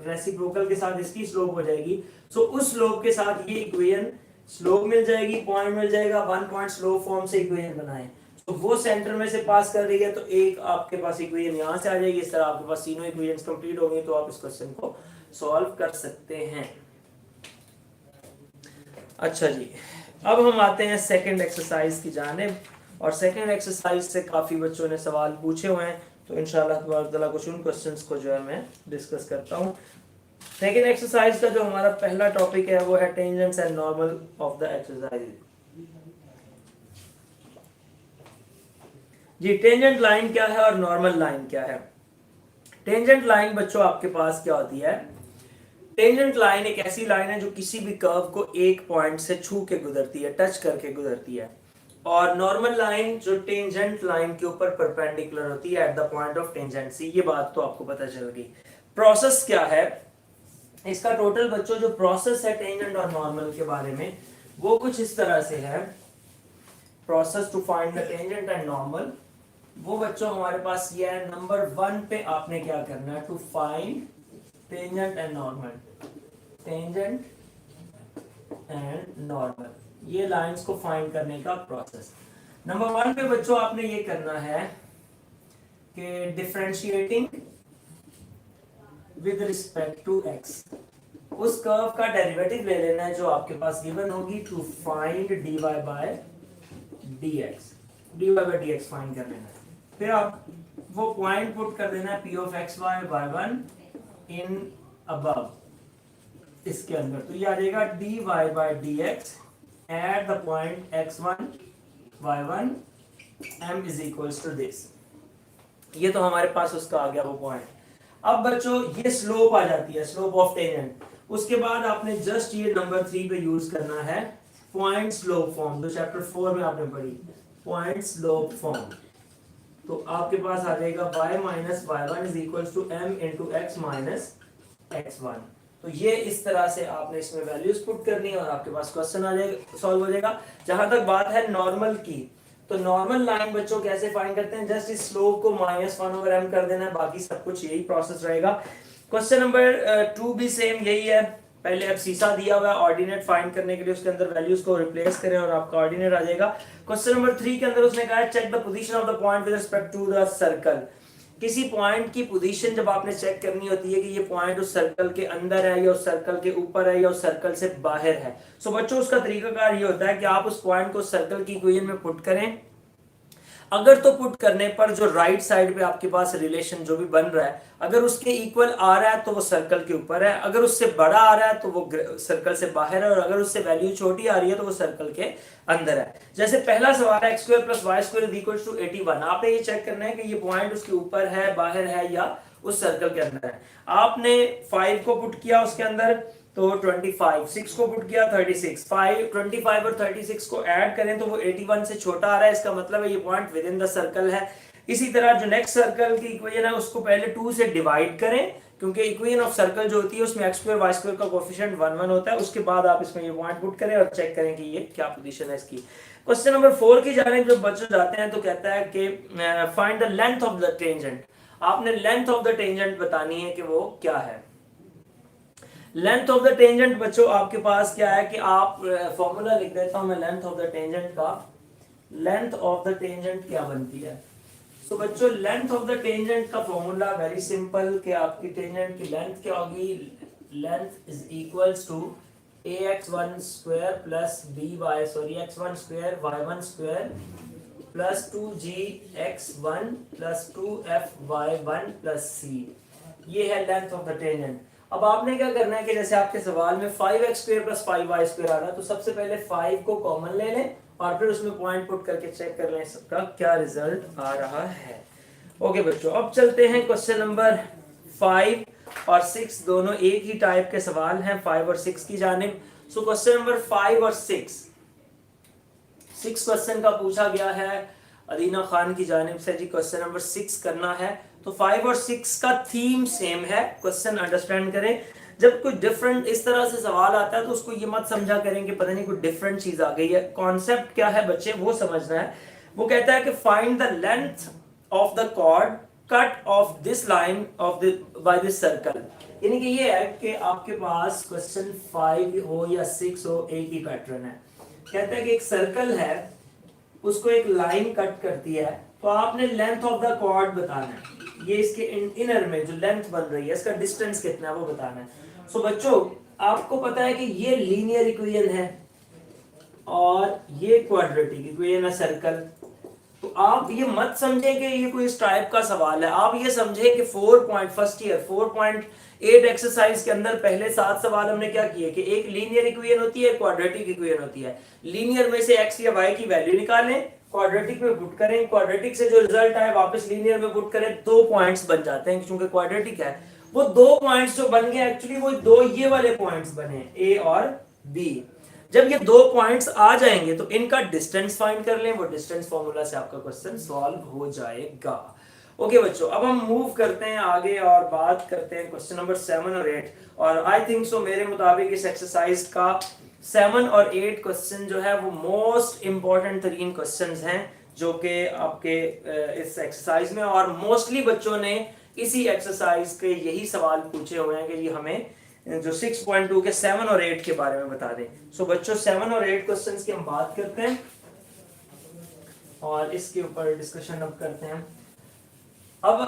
रेसिप्रोकल के साथ इसकी स्लोप हो जाएगी। सो उस स्लोप के साथ ये इक्वेशन, स्लोप मिल जाएगी, पॉइंट मिल जाएगा, 1 पॉइंट स्लोप फॉर्म से इक्वेशन बनाएं। तो वो सेंटर में से पास कर रही है, तो एक आपके पास इक्वेशन यहाँ से आ जाएगी। इस तरह आपके पास तीनों इक्वेशंस कंप्लीट होंगे, तो आप इस क्वेश्चन को सॉल्व कर सकते हैं। अच्छा जी, अब हम आते हैं सेकंड एक्सरसाइज की जानिब, और सेकंड एक्सरसाइज से काफ़ी बच्चों ने सवाल पूछे हुए हैं, तो इंशाल्लाह तबारक तआला कुछ उन क्वेश्चंस को जो है मैं डिस्कस करता हूँ। सेकंड एक्सरसाइज का जो हमारा पहला टॉपिक है वो है tangents and normal of the exercise. जी, टेंजेंट लाइन क्या है और नॉर्मल लाइन क्या है। टेंजेंट लाइन बच्चों आपके पास क्या होती है, टेंजेंट लाइन एक ऐसी लाइन है जो किसी भी कर्व को एक पॉइंट से छू के गुजरती है, टच करके गुजरती है। और नॉर्मल लाइन जो टेंजेंट लाइन के ऊपर परपेंडिकुलर होती है eight the point of tangency. ये बात तो आपको पता चल गई। प्रोसेस क्या है इसका, टोटल बच्चों जो प्रोसेस है टेंजेंट और नॉर्मल के बारे में, वो कुछ इस तरह से है। Process to find the tangent and normal, वो बच्चों हमारे पास ये है। नंबर 1 पे आपने क्या करना है, to find tangent and normal, tangent and normal, ये लाइंस को फाइंड करने का प्रोसेस। नंबर 1 पे बच्चों आपने ये करना है कि differentiating with respect to x, उस कर्व का डेरिवेटिव ले लेना है जो आपके पास गिवन होगी, to find dy bye dx find कर लेना है। फिर आप वो पॉइंट पुट कर देना है p of x y1 in above, इसके अंदर, तो ये आ जाएगा dy bye dx at the point x1 y1 m is equals to this. ये तो हमारे पास उसका आ गया वो पॉइंट। अब बच्चों ये स्लोप आ जाती है, स्लोप ऑफ टेंजेंट। उसके बाद आपने जस्ट ये नंबर 3 पे यूज करना है पॉइंट स्लोप फॉर्म, जो चैप्टर 4 में आपने पढ़ी, पॉइंट स्लोप फॉर्म। तो आपके पास आ जाएगा y minus y one is equal to m into x minus x1। तो ये इस तरह से आपने इसमें वैल्यूज पुट करनी है और आपके पास क्वेश्चन आ जाएगा, सॉल्व हो जाएगा। जहां तक बात है नॉर्मल की, तो नॉर्मल लाइन बच्चों कैसे फाइंड करते हैं, जस्ट इस स्लोप को -1/m कर देना है, बाकी सब कुछ यही प्रोसेस रहेगा। क्वेश्चन नंबर 2 भी सेम यही है। पहले अब सीसा दिया हुआ है ऑर्डिनेट फाइंड करने के लिए, उसके अंदर वैल्यूज को रिप्लेस करें और आपका ऑर्डिनेट आ जाएगा। क्वेश्चन नंबर 3 के अंदर उसने कहा है check the position of the point with respect to the circle. किसी पॉइंट की पोजीशन जब आपने चेक करनी होती है कि ये पॉइंट उस सर्कल के अंदर है या उस सर्कल के ऊपर है या उस सर्कल से बाहर है, सो बच्चों उसका तरीकाकार ये होता है कि आप उस पॉइंट को सर्कल की इक्वेशन में पुट करें। अगर तो पुट करने पर जो राइट साइड पे आपके पास रिलेशन जो भी बन रहा है, अगर उसके इक्वल आ रहा है तो वो सर्कल के ऊपर है, अगर उससे बड़ा आ रहा है तो वो सर्कल से बाहर है, और अगर उससे वैल्यू छोटी आ रही है तो वो सर्कल के अंदर है। जैसे पहला सवाल है x² + y² = 81। आपने ये चेक करना है कि ये पॉइंट उसके ऊपर है, बाहर है या उस सर्कल के अंदर है। आपने 5 को पुट किया उसके अंदर तो 25, 6 को पुट किया 36, 25 और 36 को ऐड करें तो वो 81 से छोटा आ रहा है, इसका मतलब है ये point with in the circle है। इसी तरह जो नेक्स्ट सर्कल की इक्वेशन है उसको पहले 2 से डिवाइड करें, क्योंकि इक्वेशन ऑफ सर्कल जो होती है उसमें x² y² का कोएफिशिएंट 1 1 होता है। उसके बाद आप इसमें ये पॉइंट पुट करें और चेक करें कि ये क्या पोजीशन है इसकी। क्वेश्चन नंबर 4 की जानिब जब बच्चे जाते हैं तो कहता है कि find the length of the tangent. आपने लेंथ ऑफ द टेंजेंट बतानी है कि वो क्या है। लेंथ ऑफ द टेंजेंट बच्चों आपके पास क्या है कि आप फॉर्मूला लिख देता हूं मैं लेंथ ऑफ द टेंजेंट का। लेंथ ऑफ द टेंजेंट क्या बनती है? सो बच्चों लेंथ ऑफ द टेंजेंट का फॉर्मूला वेरी सिंपल कि आपकी टेंजेंट की लेंथ क्या होगी, length is equals to ax1² plus x1² y1² plus 2gx1 plus 2fy1 plus c। ये है लेंथ ऑफ द टेंजेंट। अब आपने क्या करना है कि जैसे आपके सवाल में 5x² + 5y² आ रहा है, तो सबसे पहले 5 को कॉमन ले लें और फिर उसमें पॉइंट पुट करके चेक कर लें सबका क्या रिजल्ट आ रहा है। ओके बच्चों, अब चलते हैं क्वेश्चन नंबर 5 और 6, दोनों एक ही टाइप के सवाल हैं 5 और 6 की जानिब। सो क्वेश्चन नंबर 5 और 6 क्वेश्चन का पूछा गया है अदीना खान की जानिब से जी। क्वेश्चन नंबर 6 करना है, तो 5 और 6 का थीम सेम है। क्वेश्चन अंडरस्टैंड करें, जब कोई डिफरेंट इस तरह से सवाल आता है तो उसको ये मत समझा करें कि पता नहीं कोई डिफरेंट चीज आ गई है। कॉन्सेप्ट क्या है बच्चे वो समझना है। वो कहता है कि find the length of the chord cut off this line of the by this circle. यानी कि ये है कि आपके पास क्वेश्चन 5 हो या 6 हो, एक ही पैटर्न है। कहता है कि एक सर्कल है, उसको एक लाइन कट करती है, तो आपने लेंथ ऑफ द कॉर्ड बताना है। ये इसके इनर में जो लेंथ बन रही है इसका डिस्टेंस कितना है वो बताना है। सो बच्चों आपको पता है कि ये लीनियर इक्वेशन है और ये क्वाड्रेटिक इक्वेशन है सर्कल। तो आप ये मत समझें कि ये कोई इस टाइप का सवाल है, आप ये समझें कि 4.8 एक्सरसाइज के अंदर पहले 7 सवाल हमने क्या किए कि एक लीनियर इक्वेशन होती है, क्वाड्रेटिक इक्वेशन होती है। लीनियर में से x या y की वैल्यू निकालें, क्वाड्रेटिक में पुट करें, क्वाड्रेटिक से जो रिजल्ट आए वापस लीनियर में पुट करें, 2 पॉइंट्स बन जाते हैं। क्योंकि क्वाड्रेटिक है वो 2 पॉइंट्स जो बन गए एक्चुअली वो 2 ये वाले पॉइंट्स बने A और B। जब ये 2 पॉइंट्स आ जाएंगे तो इनका डिस्टेंस फाइंड कर लें, वो डिस्टेंस फार्मूला से आपका क्वेश्चन सॉल्व हो जाएगा। ओके बच्चों, अब हम मूव करते हैं आगे और बात करते हैं क्वेश्चन नंबर 7 और 8। और आई थिंक सो मेरे मुताबिक इस एक्सरसाइज का 7 और 8 क्वेश्चन जो है वो मोस्ट इंपॉर्टेंट तरीन क्वेश्चंस हैं जो कि आपके इस एक्सरसाइज में, और मोस्टली बच्चों ने इसी एक्सरसाइज के यही सवाल पूछे हुए हैं कि ये हमें जो 6.2 के 7 और 8 के बारे में बता दें। सो बच्चों 7 और 8 क्वेश्चंस की हम बात करते हैं और इसके ऊपर डिस्कशन अब करते हैं। अब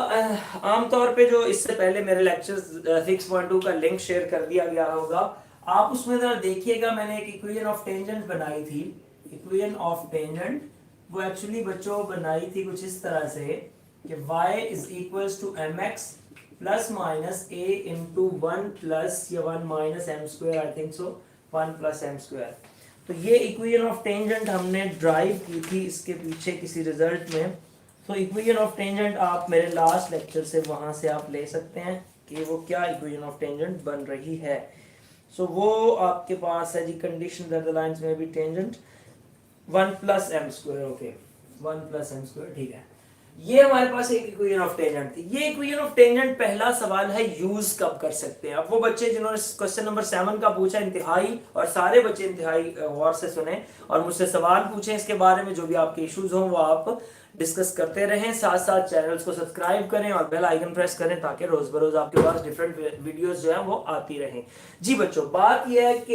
आमतौर पे जो इससे पहले मेरे लेक्चर्स 6.2 का लिंक शेयर कर दिया गया होगा, आप उसमें जरा देखिएगा। मैंने एक इक्वेशन ऑफ टेंजेंट बनाई थी। इक्वेशन ऑफ टेंजेंट वो एक्चुअली बच्चों बनाई थी कुछ इस तरह से कि y is equals to mx plus minus a into 1 plus या 1 minus m square, I think so 1 plus m square. तो ये इक्वेशन ऑफ टेंजेंट हमने ड्राइव की थी इसके पीछे किसी रिजल्ट में। तो इक्वेशन ऑफ टेंजेंट आप मेरे लास्ट लेक्चर से वहां से आप ले सकते हैं कि वो क्या इक्वेशन ऑफ टेंजेंट बन रही है। सो वो आपके पास है जी, condition that the lines may be tangent 1 plus m square. Okay 1 plus m square, ठीक है। ये हमारे पास एक इक्वेशन ऑफ टेंजेंट थी। ये इक्वेशन ऑफ टेंजेंट पहला सवाल है यूज कब कर सकते हैं। अब वो बच्चे जिन्होंने क्वेश्चन नंबर 7 का पूछा इंतहाई, और सारे बच्चे इंतहाई गौर से सुने और मुझसे सवाल पूछें इसके बारे में, जो भी आपके इश्यूज हों वो आप डिस्कस करते रहें। साथ साथ चैनल्स को सब्सक्राइब करें और बेल आइकन प्रेस करें ताकि रोज बरोज आपके पास डिफरेंट वीडियोस जो है वो आती रहें। जी बच्चों, बात यह है कि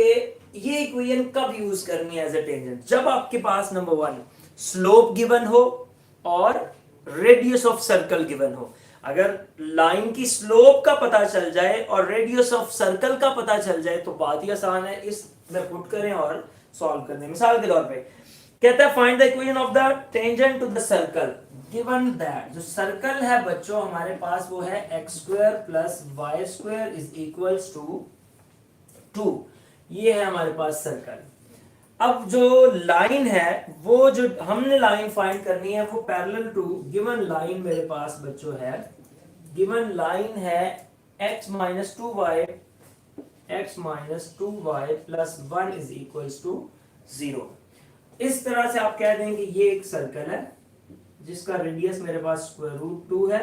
ये इक्वेशन कब यूज करनी है एज ए टेंजेंट, जब आपके पास नंबर 1 स्लोप गिवन हो और रेडियस ऑफ सर्कल गिवन हो। अगर लाइन की स्लोप का पता चल जाए और रेडियस ऑफ सर्कल का पता चल जाए तो बात ही आसान है, इसमें पुट करें और सॉल्व कर दें। मिसाल के तौर पे कहता है find the equation of the tangent to the circle given that, जो सर्कल है बच्चों हमारे पास वो है x square plus Y square is equals to 2। ये है हमारे पास सर्कल। अब जो लाइन है वो जो हमने लाइन फाइंड करनी है वो पैरेलल टू गिवन लाइन मेरे पास बच्चों है, गिवन लाइन है x minus 2y plus 1 is equals to 0। इस तरह से आप कह देंगे ये एक सर्कल है जिसका रेडियस मेरे पास स्क्वायर रूट 2 है।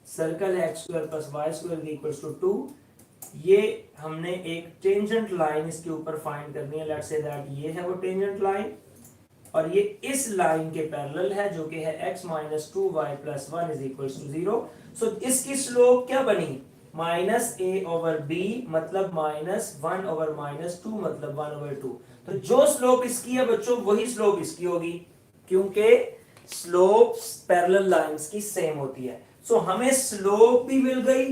सर्कल है x square plus Y square equals to 2। ये हमने एक टेंजेंट लाइन इसके ऊपर फाइंड करनी है। लेट्स से दैट ये है वो टेंजेंट लाइन और ये इस लाइन के पैरेलल है जो कि है x minus 2y plus 1 is equals to 0। So इसकी स्लोप क्या बनी, माइनस a ओवर b मतलब माइनस 1 ओवर माइनस 2 मतलब 1 ओवर 2। तो जो स्लोप इसकी है बच्चों वही स्लोप इसकी होगी क्योंकि स्लोप पैरेलल लाइंस की सेम होती है। सो हमें स्लोप भी मिल गई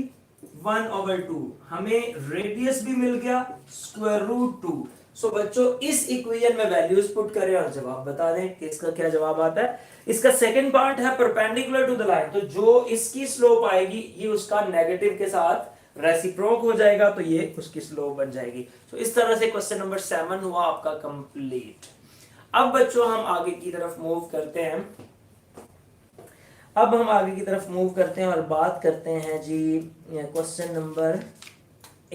1 ओवर 2, हमें रेडियस भी मिल गया स्क्वायर रूट 2। सो बच्चों इस इक्वेशन में वैल्यूज पुट करें और जवाब बता दें कि इसका क्या जवाब आता है। इसका सेकंड पार्ट है परपेंडिकुलर टू द लाइन, तो जो इसकी स्लोप आएगी ये उसका नेगेटिव के साथ रेसिप्रोक हो जाएगा तो ये उसकी स्लोप बन जाएगी। तो इस तरह से क्वेश्चन नंबर 7 हुआ आपका कंप्लीट। अब बच्चों हम आगे की तरफ मूव करते हैं। अब हम आगे की तरफ मूव करते हैं और बात करते हैं जी क्वेश्चन नंबर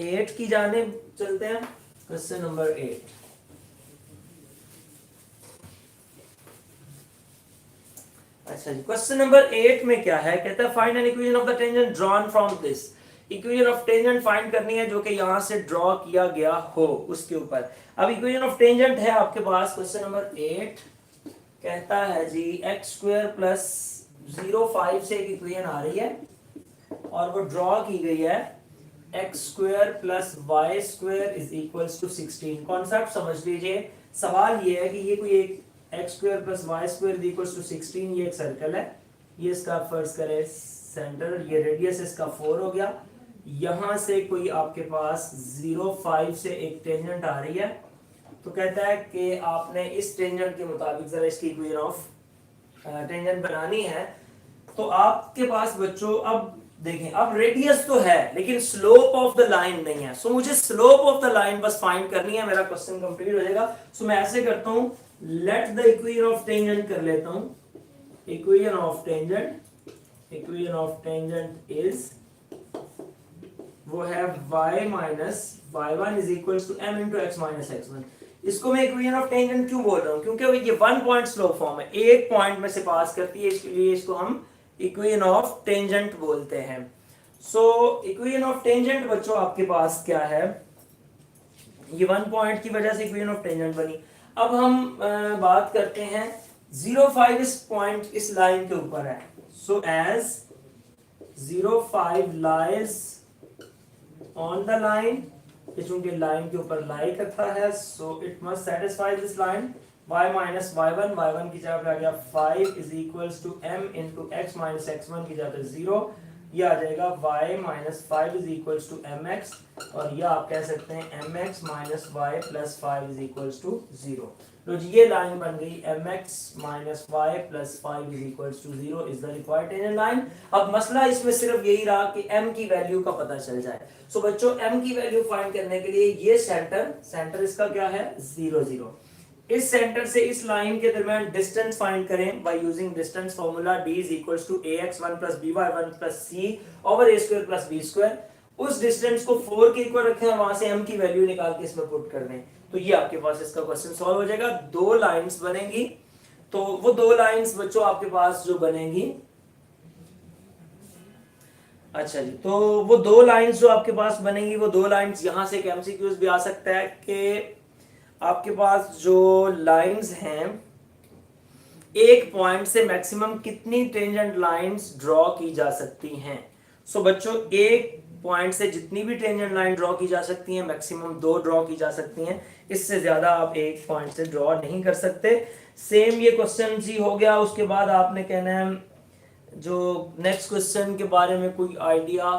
8 की जानिब चलते हैं। क्वेश्चन नंबर 8, अच्छा जी, क्वेश्चन नंबर 8 में क्या है, कहता है find an equation of the tangent drawn from this. Equation of tangent find करनी है जो कि यहां से ड्रॉ किया गया हो उसके ऊपर। अब इक्वेशन ऑफ टेंजेंट है आपके पास क्वेश्चन नंबर 8, कहता है जी x स्क्वायर प्लस 0.5 से एक इक्वेशन आ रही है और वो ड्रॉ की गई है x square plus Y square is equals to 16। Concept समझ लीजिए। सवाल ये है कि ये कोई एक x square plus Y square is equals to 16, ये एक सर्कल है, ये इसका फर्ज करें सेंटर, ये रेडियस इसका 4 हो गया। यहां से कोई आपके पास 0.5 से एक टेंजेंट आ रही है, तो कहता है कि आपने इस टेंजेंट के मुताबिक जरा इसकी इक्वेशन ऑफ टेंजेंट बनानी है। तो आपके पास बच्चों अब देखें, अब रेडियस तो है लेकिन स्लोप ऑफ द लाइन नहीं है। सो मुझे स्लोप ऑफ द लाइन बस फाइंड करनी है, मेरा क्वेश्चन कंप्लीट हो जाएगा। सो मैं ऐसे करता हूं, let the equation of tangent कर लेता हूं। इक्वेशन ऑफ टेंजेंट इज वो है y minus y1 is equals to m into x minus x1। इसको मैं इक्वेशन ऑफ टेंजेंट क्यों बोल रहा हूं, क्योंकि ये 1 पॉइंट स्लोप फॉर्म है, एक पॉइंट में से पास करती है, इसलिए इसको हम इक्वेशन ऑफ टेंजेंट बोलते हैं। सो इक्वेशन ऑफ टेंजेंट बच्चों आपके पास क्या है, ये 1 पॉइंट की वजह से इक्वेशन ऑफ टेंजेंट बनी। अब हम बात करते हैं 0.5 इस पॉइंट इस लाइन के ऊपर है। So as 0.5 lies on the line, चूंकि लाइन के ऊपर लाई करता है, so it must satisfy this line. y minus y1 की जगह पे आ गया 5 is equals to m into x minus x1 की जगह पे 0, ये आ जाएगा y minus 5 is equals to mx, और यह आप कह सकते हैं mx minus y plus 5 is equals to 0। तो ये लाइन बन गई mx minus y plus 5 is equals to 0 is the required tangent line. अब मसला इसमें सिर्फ यही रहा कि m की वैल्यू का पता चल जाए। सो बच्चों m की वैल्यू फाइंड करने के लिए ये सेंटर इसका क्या है 0 0, इस सेंटर से इस लाइन के दरमियान डिस्टेंस फाइंड करें by using distance formula d is equals to ax1 plus by1 plus c over a square plus b square. उस डिस्टेंस को 4 के इक्वल रखें और वहां से m की वैल्यू निकाल के इसमें पुट कर दें, तो ये आपके पास इसका क्वेश्चन सॉल्व हो जाएगा। 2 लाइंस बनेंगी, तो वो 2 लाइंस बच्चों आपके पास जो बनेंगी अच्छा जी, तो वो दो लाइंस जो आपके पास बनेंगी, वो दो लाइंस यहाँ से एक एमसीक्यूज भी आ सकता है कि आपके पास जो लाइंस हैं एक पॉइंट से मैक्सिमम कितनी टेंजेंट लाइंस ड्रॉ की जा सकती हैं। सो बच्चों, एक पॉइंट से जितनी भी टेंजेंट लाइन ड्रॉ की जा सकती है मैक्सिमम दो ड्रॉ की जा सकती हैं, इससे ज्यादा आप एक पॉइंट से ड्रॉ नहीं कर सकते। सेम ये क्वेश्चन जी हो गया। उसके बाद आपने कहना है जो नेक्स्ट क्वेश्चन के बारे में कोई आइडिया।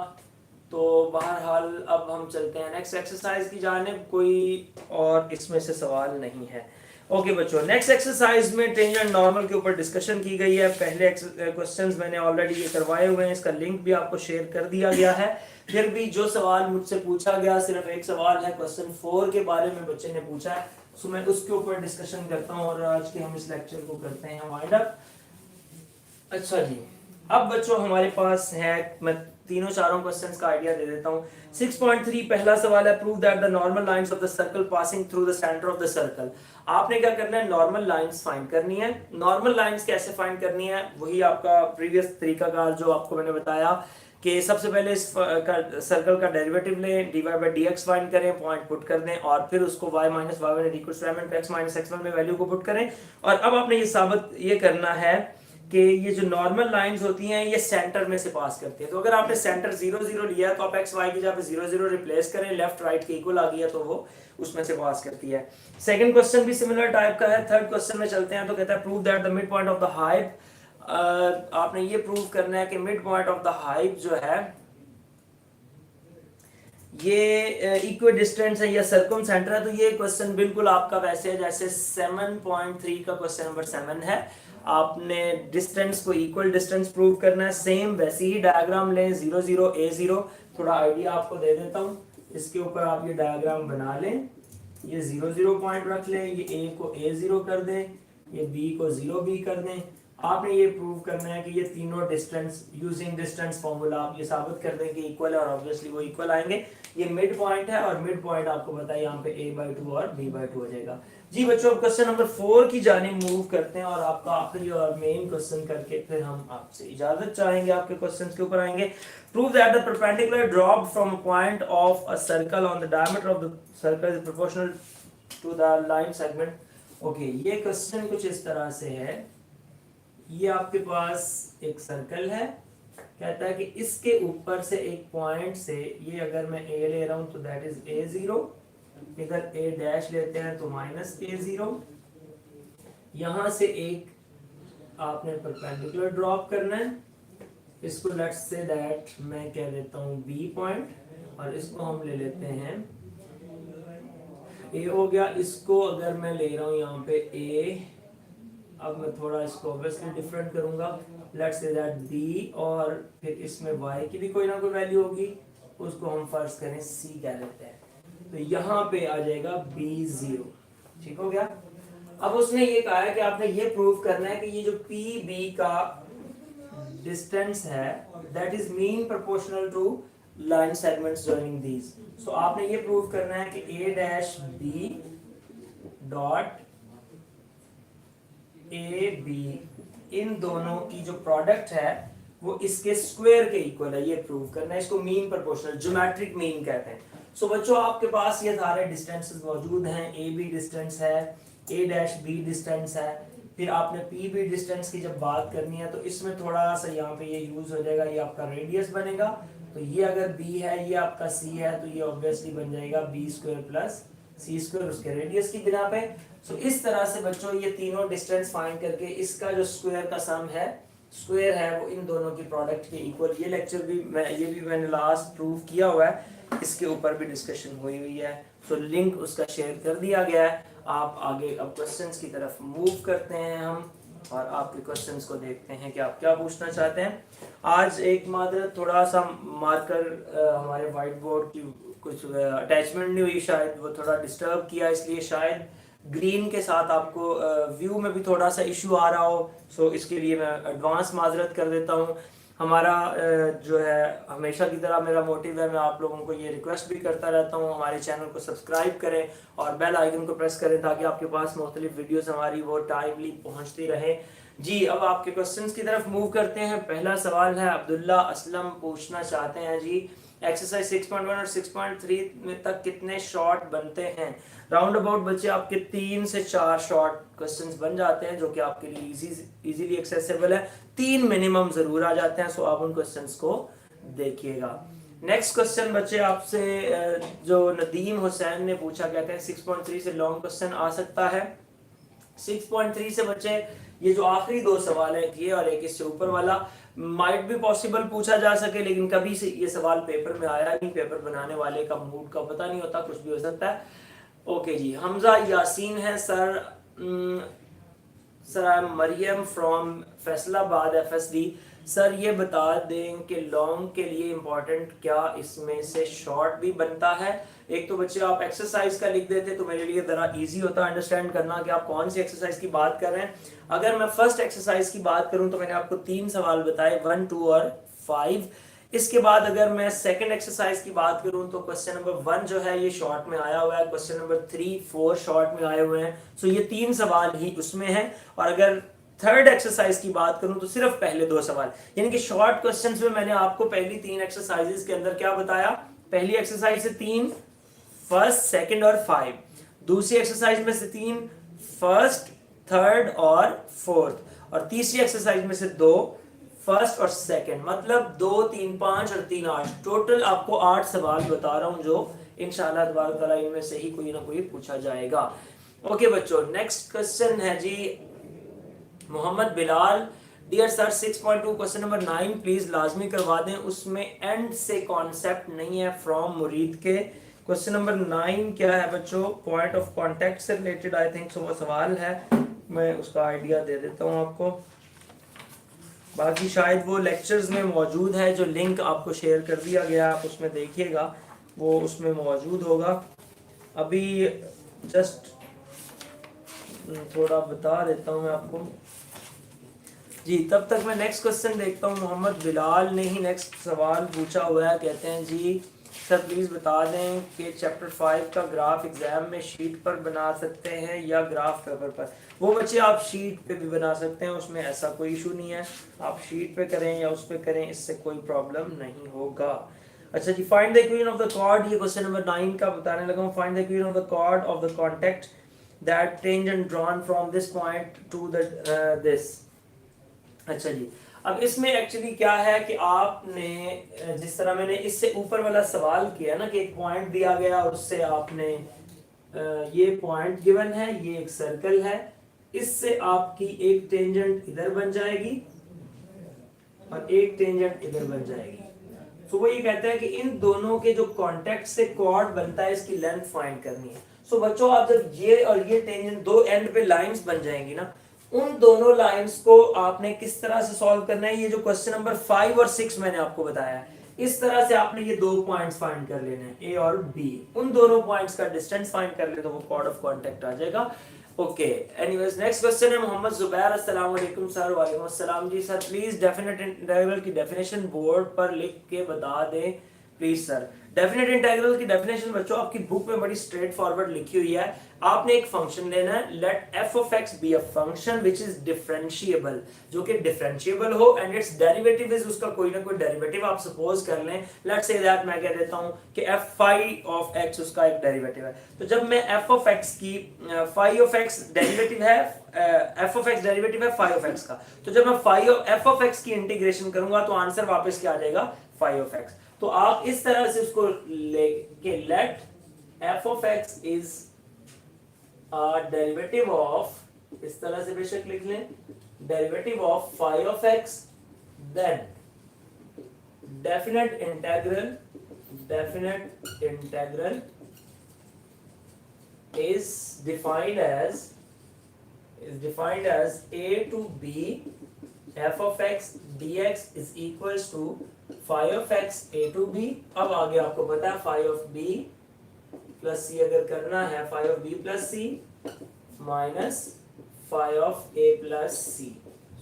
तो बहरहाल अब हम चलते हैं नेक्स्ट एक्सरसाइज की जानिब। कोई और इसमें से सवाल नहीं है। ओके बच्चों, नेक्स्ट एक्सरसाइज में टेंजेंट नॉर्मल के ऊपर डिस्कशन की गई है। पहले क्वेश्चंस मैंने ऑलरेडी ये करवाए हुए हैं, इसका लिंक भी आपको शेयर कर दिया गया है। फिर भी जो सवाल मुझसे पूछा गया, सिर्फ एक सवाल है, क्वेश्चन 4 के बारे में बच्चे ने पूछा है, सो मैं उसके ऊपर डिस्कशन करता हूँ और आज के हम इस लेक्चर को करते हैं वाइंड अप। अच्छा जी, अब बच्चों हमारे पास है, मैं तीनों चारों क्वेश्चंस का आइडिया दे देता हूँ। 6.3 पहला सवाल है, prove that the normal lines of the circle passing through the centre of the circle. आपने क्या करना है, नॉर्मल लाइंस फाइंड करनी है। नॉर्मल लाइंस कैसे फाइंड करनी है, वही आपका प्रीवियस तरीकाकार जो आपको मैंने बताया कि सबसे पहले इस सर्कल का डेरिवेटिव लें, dy by dx फाइंड करें, पॉइंट पुट कर दें और फिर उसको y minus y1 equal to m x minus x1 में वैल्यू को पुट करें। और अब आपने ये साबित ये करना है कि ये जो नॉर्मल लाइंस होती हैं ये सेंटर में से पास करती है। तो अगर आपने सेंटर 0 0 लिया तो आप एक्स वाई की जगह पे 0 0 रिप्लेस करें, लेफ्ट राइट के इक्वल आ गया तो वो उसमें से पास करती है। सेकंड क्वेश्चन भी सिमिलर टाइप का है। थर्ड क्वेश्चन में चलते हैं, तो कहता है prove that the mid point of the hype. आपने ये प्रूव करना है कि mid point of the hype जो है ये इक्वी डिस्टेंस है या सर्कम सेंटर है। तो ये क्वेश्चन बिल्कुल आपका वैसे है जैसे 7.3 का क्वेश्चन नंबर 7 है। आपने डिस्टेंस को इक्वल डिस्टेंस प्रूव करना है, सेम वैसे ही डायग्राम लें, 0 0 a 0। थोड़ा आइडिया आपको दे देता हूँ, इसके ऊपर आप ये डायग्राम बना लें, ये 0 0 पॉइंट रख लें, ये a को a0 कर दें, ये b को 0b कर दें। आपने ये प्रूव करना है कि ये तीनों डिस्टेंस यूजिंग डिस्टेंस फॉर्मूला आप ये साबित कर दें कि इक्वल है और ऑब्वियसली वो इक्वल आएंगे। ये मिड पॉइंट है और मिड पॉइंट आपको पता है यहाँ पे a/2 और b/2 हो जाएगा। जी बच्चों, अब क्वेश्चन नंबर 4 की जानिब मूव करते हैं और आपका आखिरी और मेन क्वेश्चन करके फिर हम आपसे इजाजत चाहेंगे, आपके क्वेश्चंस के ऊपर आएंगे। Prove that the perpendicular drop from a point of a circle on the diameter of the circle is proportional to the line segment. Okay, ये क्वेश्चन कुछ इस तरह से है। ये आपके पास एक सर्कल है, कहता है कि इसके ऊपर से एक पॉइंट से, ये अगर मैं a ले रहा हूं तो दैट इज a0, इधर a डैश लेते हैं तो माइनस a0। यहां से एक आपने परपेंडिकुलर ड्रॉप करना है, इसको लेट्स से दैट मैं कह देता हूं b पॉइंट, और इसको हम ले लेते हैं a हो गया। इसको अगर मैं ले रहा हूं यहाँ पे a, अब मैं थोड़ा इसको ऑब्वियसली डिफरेंट करूंगा, लेट्स से दैट b, और फिर इसमें y की भी कोई ना कोई वैल्यू होगी, उसको हम फर्ज करें c कह लेते हैं। तो यहाँ पे आ जाएगा b0। ठीक हो गया। अब उसने ये कहा है कि आपने ये प्रूव करना है कि ये जो pb का डिस्टेंस है that is mean proportional to line segments joining these. So आपने ये प्रूव करना है कि a dash b dot A B, इन दोनों की जो प्रोडक्ट है वो इसके स्क्वायर के इक्वल है, ये प्रूव करना है। इसको मीन प्रोपोर्शनल, ज्योमेट्रिक मीन कहते हैं। सो बच्चों, आपके पास ये सारे डिस्टेंसेस मौजूद हैं। ए बी डिस्टेंस है, ए डैश बी डिस्टेंस है, फिर आपने पी बी डिस्टेंस की जब बात करनी है तो इसमें थोड़ा सा यहाँ पे ये यूज हो जाएगा, ये आपका रेडियस बनेगा। तो ये अगर b है, ये आपका c है, तो ये ऑब्वियसली बन जाएगा b square plus c square उसके रेडियस की बिना पे। सो इस तरह से बच्चों ये तीनों डिस्टेंस फाइंड करके इसका जो स्क्वायर का सम है, स्क्वायर है वो इन दोनों की प्रोडक्ट के इक्वल। ये लेक्चर भी मैंने लास्ट प्रूव किया हुआ है, इसके ऊपर भी डिस्कशन हुई है। सो लिंक उसका शेयर कर दिया गया है। आप आगे अब क्वेश्चंस की तरफ मूव करते हैं हम, और आपके क्वेश्चंस को देखते हैं कि आप क्या पूछना चाहते हैं। आज एक मात्र थोड़ा सा मार्कर हमारे व्हाइट बोर्ड की कुछ अटैचमेंट नहीं हुई, शायद वो थोड़ा डिस्टर्ब किया, इसलिए शायद ग्रीन के साथ आपको व्यू में भी थोड़ा सा इशू आ रहा हो। सो इसके लिए मैं एडवांस माजरत कर देता हूँ। हमारा जो है हमेशा की तरह मेरा मोटिव है, मैं आप लोगों को ये रिक्वेस्ट भी करता रहता हूँ हमारे चैनल को सब्सक्राइब करें और बेल आइकन को प्रेस करें ताकि आपके पास मुख्तलिफ वीडियोस हमारी वो टाइमली पहुँचती रहे। जी अब आपके क्वेश्चंस की तरफ मूव करते हैं। पहला सवाल है, अब्दुल्ला असलम पूछना चाहते हैं जी, एक्सरसाइज 6.1 और 6.3 में तक कितने शॉर्ट बनते हैं? राउंड अबाउट बच्चे आपके 3 से 4 शॉर्ट क्वेश्चंस बन जाते हैं जो कि आपके लिए इजीली एक्सेसिबल है। 3 मिनिमम जरूर आ जाते हैं, सो आप उन क्वेश्चंस को देखिएगा। नेक्स्ट क्वेश्चन बच्चे आपसे जो नदीम हुसैन ने पूछा, कहते हैं 6.3 से लॉन्ग क्वेश्चन आ सकता है। 6.3 से बच्चे ये जो आखिरी 2 सवाल है ये और एक इससे ऊपर वाला माइट भी पॉसिबल पूछा जा सके, लेकिन कभी से ये सवाल पेपर में आया नहीं, पेपर बनाने वाले का मूड का पता नहीं होता, कुछ भी हो सकता है। ओके जी, हमजा यासीन है sir, sir I am Maryam from Faisalabad FSD। Sir ये बता दें कि लॉन्ग के लिए इम्पोर्टेंट क्या इसमें से शॉर्ट भी बनता है? एक तो बच्चे आप एक्सरसाइज का लिख देते तो मेरे लिए जरा इजी होता अंडरस्टैंड करना कि आप कौन सी एक्सरसाइज की बात कर रहे हैं। अगर मैं फर्स्ट एक्सरसाइज की बात करूं तो मैंने आपको 3 सवाल बताए, 1, 2 और 5। इसके बाद अगर मैं सेकंड एक्सरसाइज की बात करूं तो क्वेश्चन नंबर 1 जो है ये शॉर्ट में आया हुआ है, क्वेश्चन नंबर 3, 4 शॉर्ट में आए हुए हैं, सो ये 3 सवाल ही उसमें हैं। और अगर थर्ड एक्सरसाइज की बात करूं तो सिर्फ पहले 2 सवाल, यानी कि शॉर्ट क्वेश्चंस में मैंने आपको पहली 3 एक्सरसाइजेस के अंदर क्या बताया? पहली एक्सरसाइज से 3 फर्स्ट, सेकंड और 5, दूसरी एक्सरसाइज में से 3 फर्स्ट, थर्ड और फोर्थ, और तीसरी एक्सरसाइज में से 2 फर्स्ट और सेकंड, मतलब 2, 3, 5 और 3, 8, टोटल आपको 8 सवाल बता रहा हूं जो इंशाल्लाह तबारक तआला इनमें से ही कोई ना कोई पूछा जाएगा। ओके बच्चों, नेक्स्ट क्वेश्चन है जी Mohammad Bilal, dear sir 6.2 question number 9 please लाजमी करवा दें, उसमें एंड से कॉन्सेप्ट नहीं है, फ्रॉम मुरीद के। क्वेश्चन नंबर 9 क्या है बच्चों? पॉइंट ऑफ कांटेक्ट से रिलेटेड आई थिंक वो सवाल है, मैं उसका आइडिया दे देता हूं आपको, बाकी शायद वो लेक्चर्स में मौजूद है, जो लिंक आपको शेयर कर दिया गया आप उसमें देखिएगा, वो उसमें मौजूद होगा। अभी जस्ट थोड़ा बता देता हूं मैं आपको जी, तब तक मैं नेक्स्ट क्वेश्चन देखता हूं। मोहम्मद बिलाल ने ही नेक्स्ट सवाल पूछा हुआ है, कहते हैं जी सर प्लीज बता दें कि चैप्टर 5 का ग्राफ एग्जाम में शीट पर बना सकते हैं या ग्राफ पेपर पर? वो बच्चे आप शीट पे भी बना सकते हैं, उसमें ऐसा कोई इशू नहीं है, आप शीट पे करें या उस पे करें, इससे कोई प्रॉब्लम नहीं होगा। अच्छा जी, find the equation of the chord, ये क्वेश्चन नंबर 9 का बताने लगा हूं। Find the equation of the chord of the contact that tangent drawn from this point to the this. अच्छा जी, अब इसमें एक्चुअली क्या है कि आपने जिस तरह मैंने इससे ऊपर वाला सवाल किया ना कि एक पॉइंट दिया गया और उससे आपने ये पॉइंट गिवन है, ये एक सर्कल है, इससे आपकी एक टेंजेंट इधर बन जाएगी और एक टेंजेंट इधर बन जाएगी। तो वो ये कहते हैं कि इन दोनों के जो कांटेक्ट से कॉर्ड बनता है इसकी लेंथ फाइंड करनी है। सो बच्चों आप जब ये और ये टेंजेंट दो एंड पे लाइंस बन जाएंगी ना, उन दोनों लाइंस को आपने किस तरह से सॉल्व करना है, ये जो क्वेश्चन नंबर 5 और 6 मैंने आपको बताया है, इस तरह से आपने ये 2 पॉइंट्स फाइंड कर लेने हैं, ए और बी। उन दोनों पॉइंट्स का डिस्टेंस फाइंड कर ले तो वो कॉर्ड ऑफ कांटेक्ट आ जाएगा। ओके, एनीवेज नेक्स्ट क्वेश्चन है मोहम्मद जुबैर, अस्सलाम वालेकुम सर। वालेकुम अस्सलाम जी। सर प्लीज डेफिनेट इंटीग्रल की डेफिनेशन बोर्ड पर लिख के बता दें प्लीज सर। डेफिनेट इंटीग्रल की डेफिनेशन बच्चों आपकी बुक में बड़ी स्ट्रेट फॉरवर्ड लिखी हुई है। आपने एक फंक्शन लेना है, let F of X be a function which is differentiable, जो कि डिफरेंशिएबल हो एंड इट्स डेरिवेटिव इज उसका कोई ना कोई डेरिवेटिव आप सपोज कर लें। लेट्स से दैट मैं कह देता हूं कि एफ फाई ऑफ एक्स उसका एक डेरिवेटिव है। तो जब मैं एफ ऑफ एक्स की फाई ऑफ एक्स डेरिवेटिव है, एफ ऑफ एक्स डेरिवेटिव है फाई ऑफ एक्स का, तो जब मैं phi of F of X की इंटीग्रेशन करूंगा तो आंसर वापस क्या आ जाएगा? Phi of X. तो आप इस तरह से उसको लेके let F of X is derivative of, इस तरह से बेशक लिख लें, derivative of phi of X, then definite integral is defined as a to b f of x dx is equals to phi of x a to b। अब आगे आपको पता है phi of b plus c अगर करना है, phi of b plus c minus phi of a plus c।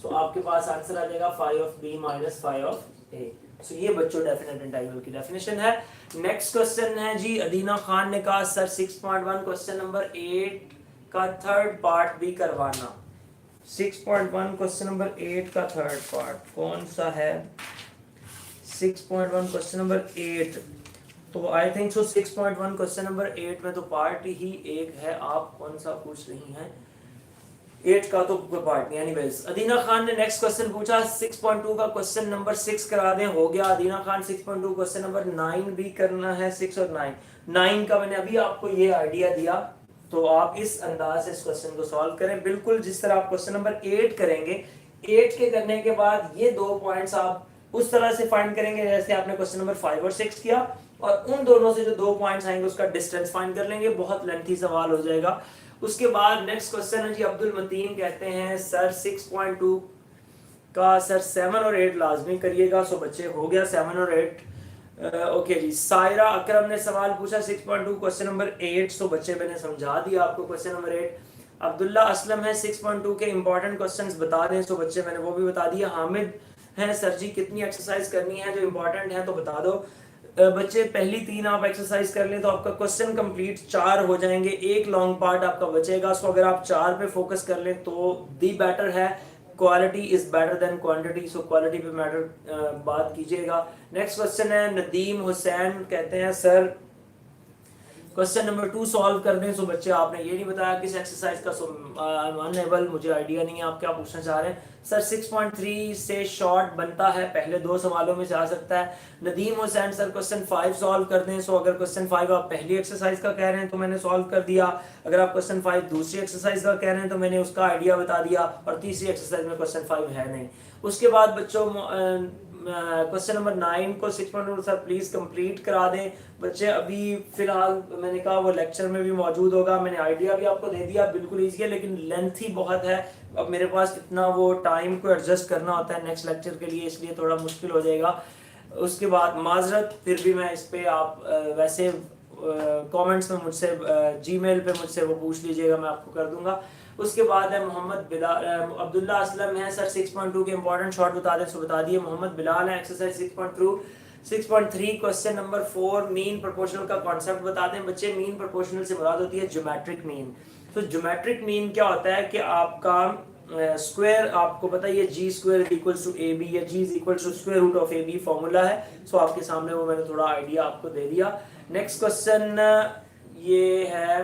So आपके पास आंसर आ जाएगा phi of B minus phi of A. So ये बच्चों डेफिनेट इंटीग्रल की डेफिनेशन है। नेक्स्ट क्वेश्चन है जी, अदीना खान ने कहा सर 6.1 क्वेश्चन नंबर 8 का थर्ड पार्ट भी करवाना। 6.1 क्वेश्चन नंबर 8 का थर्ड पार्ट कौन सा है? 6.1 क्वेश्चन नंबर 8, तो आई थिंक सो 6.1 क्वेश्चन नंबर 8 में तो पार्ट ही एक है। आप कौन सा पूछ रही हैं? 8 का तो कोई पार्ट नहीं। एनीवेज, अदीना खान ने नेक्स्ट क्वेश्चन पूछा 6.2 का क्वेश्चन नंबर 6 करा दें। हो गया। अदीना खान 6.2 क्वेश्चन नंबर 9 भी करना है। 6 और 9 का मैंने अभी आपको ये आइडिया दिया, तो आप इस अंदाज से इस क्वेश्चन को सॉल्व करें, बिल्कुल जिस तरह आप क्वेश्चन नंबर 8 करेंगे। 8 के करने के बाद ये दो पॉइंट्स आप उस तरह से फाइंड करेंगे जैसे आपने क्वेश्चन नंबर 5 और 6 किया, और उन दोनों से जो दो पॉइंट्स आएंगे उसका डिस्टेंस फाइंड कर लेंगे। बहुत लेंथी सवाल हो जाएगा। उसके बाद नेक्स्ट क्वेश्चन है जी, अब्दुल मतीन कहते हैं सर 6.2 का सर 7 और 8 लाजमी करिएगा। सो बच्चे हो गया 7 और 8। ओके जी। सायरा अकरम ने सवाल पूछा 6.2 क्वेश्चन नंबर 8। सो बच्चे मैंने समझा दिया आपको क्वेश्चन नंबर 8। अब्दुल्ला असलम है 6.2 के इंपॉर्टेंट क्वेश्चंस बता दें। सो बच्चे मैंने वो भी बता दिया। हामिद है सर जी कितनी एक्सरसाइज करनी है जो इंपॉर्टेंट है तो बता दो। बच्चे पहली 3 आप एक्सरसाइज कर लें तो आपका क्वेश्चन कंप्लीट 4 हो जाएंगे, एक लॉन्ग पार्ट आपका बचेगा। सो अगर आप 4 पे फोकस कर लें तो दी बेटर है। Quality is better than quantity, so quality पे मैटर बात कीजिएगा। नेक्स्ट क्वेश्चन है, नदीम हुसैन कहते हैं सर क्वेश्चन नंबर 2 सॉल्व कर दें। सो बच्चे आपने ये नहीं बताया किस एक्सरसाइज का, सो अनएबल, मुझे आइडिया नहीं है आप क्या पूछना चाह रहे हैं। सर 6.3 से शॉर्ट बनता है, पहले 2 सवालों में से आ सकता है। Nadeem Hussain sir question 5 solve कर दें। सो अगर क्वेश्चन 5 आप पहली एक्सरसाइज का कह रहे हैं तो मैंने सॉल्व कर दिया। अगर आप क्वेश्चन 5 दूसरी एक्सरसाइज का कह रहे हैं तो मैंने उसका आइडिया बता दिया, और तीसरी एक्सरसाइज में क्वेश्चन 5 है नहीं। उसके बाद बच्चों क्वेश्चन नंबर 9 को 6.2 सर प्लीज कंप्लीट करा दें। बच्चे अभी फिलहाल मैंने कहा वो लेक्चर में भी मौजूद होगा, मैंने आइडिया भी आपको दे दिया, बिल्कुल ईजी है लेकिन लेंथी बहुत है। अब मेरे पास इतना वो टाइम को एडजस्ट करना होता है नेक्स्ट लेक्चर के लिए, इसलिए थोड़ा मुश्किल हो जाएगा। उसके बाद माजरत, फिर भी मैं इस पे आप वैसे कमेंट्स में मुझसे जीमेल पे मुझसे वो पूछ लीजिएगा, मैं आपको कर दूंगा। उसके बाद है मोहम्मद बिलाल, अब्दुल्ला असलम है सर 6.2 के इंपॉर्टेंट शॉर्ट बता दें। सो बता दिए। मोहम्मद बिलाल है exercise 6.3 question number 4 mean proportional का कॉन्सेप्ट बता दें। बच्चे मीन प्रोपोर्शनल से मुराद होती है ज्योमेट्रिक मीन। तो ज्योमेट्रिक मीन क्या होता है कि आपका स्क्वायर, आपको पता है G square equals to A B, या G is equals to square root of A B formula है। सो आपके सामने वो मैंने थोड़ा आइडिया आपको दे दिया। नेक्स्ट क्वेश्चन ये है,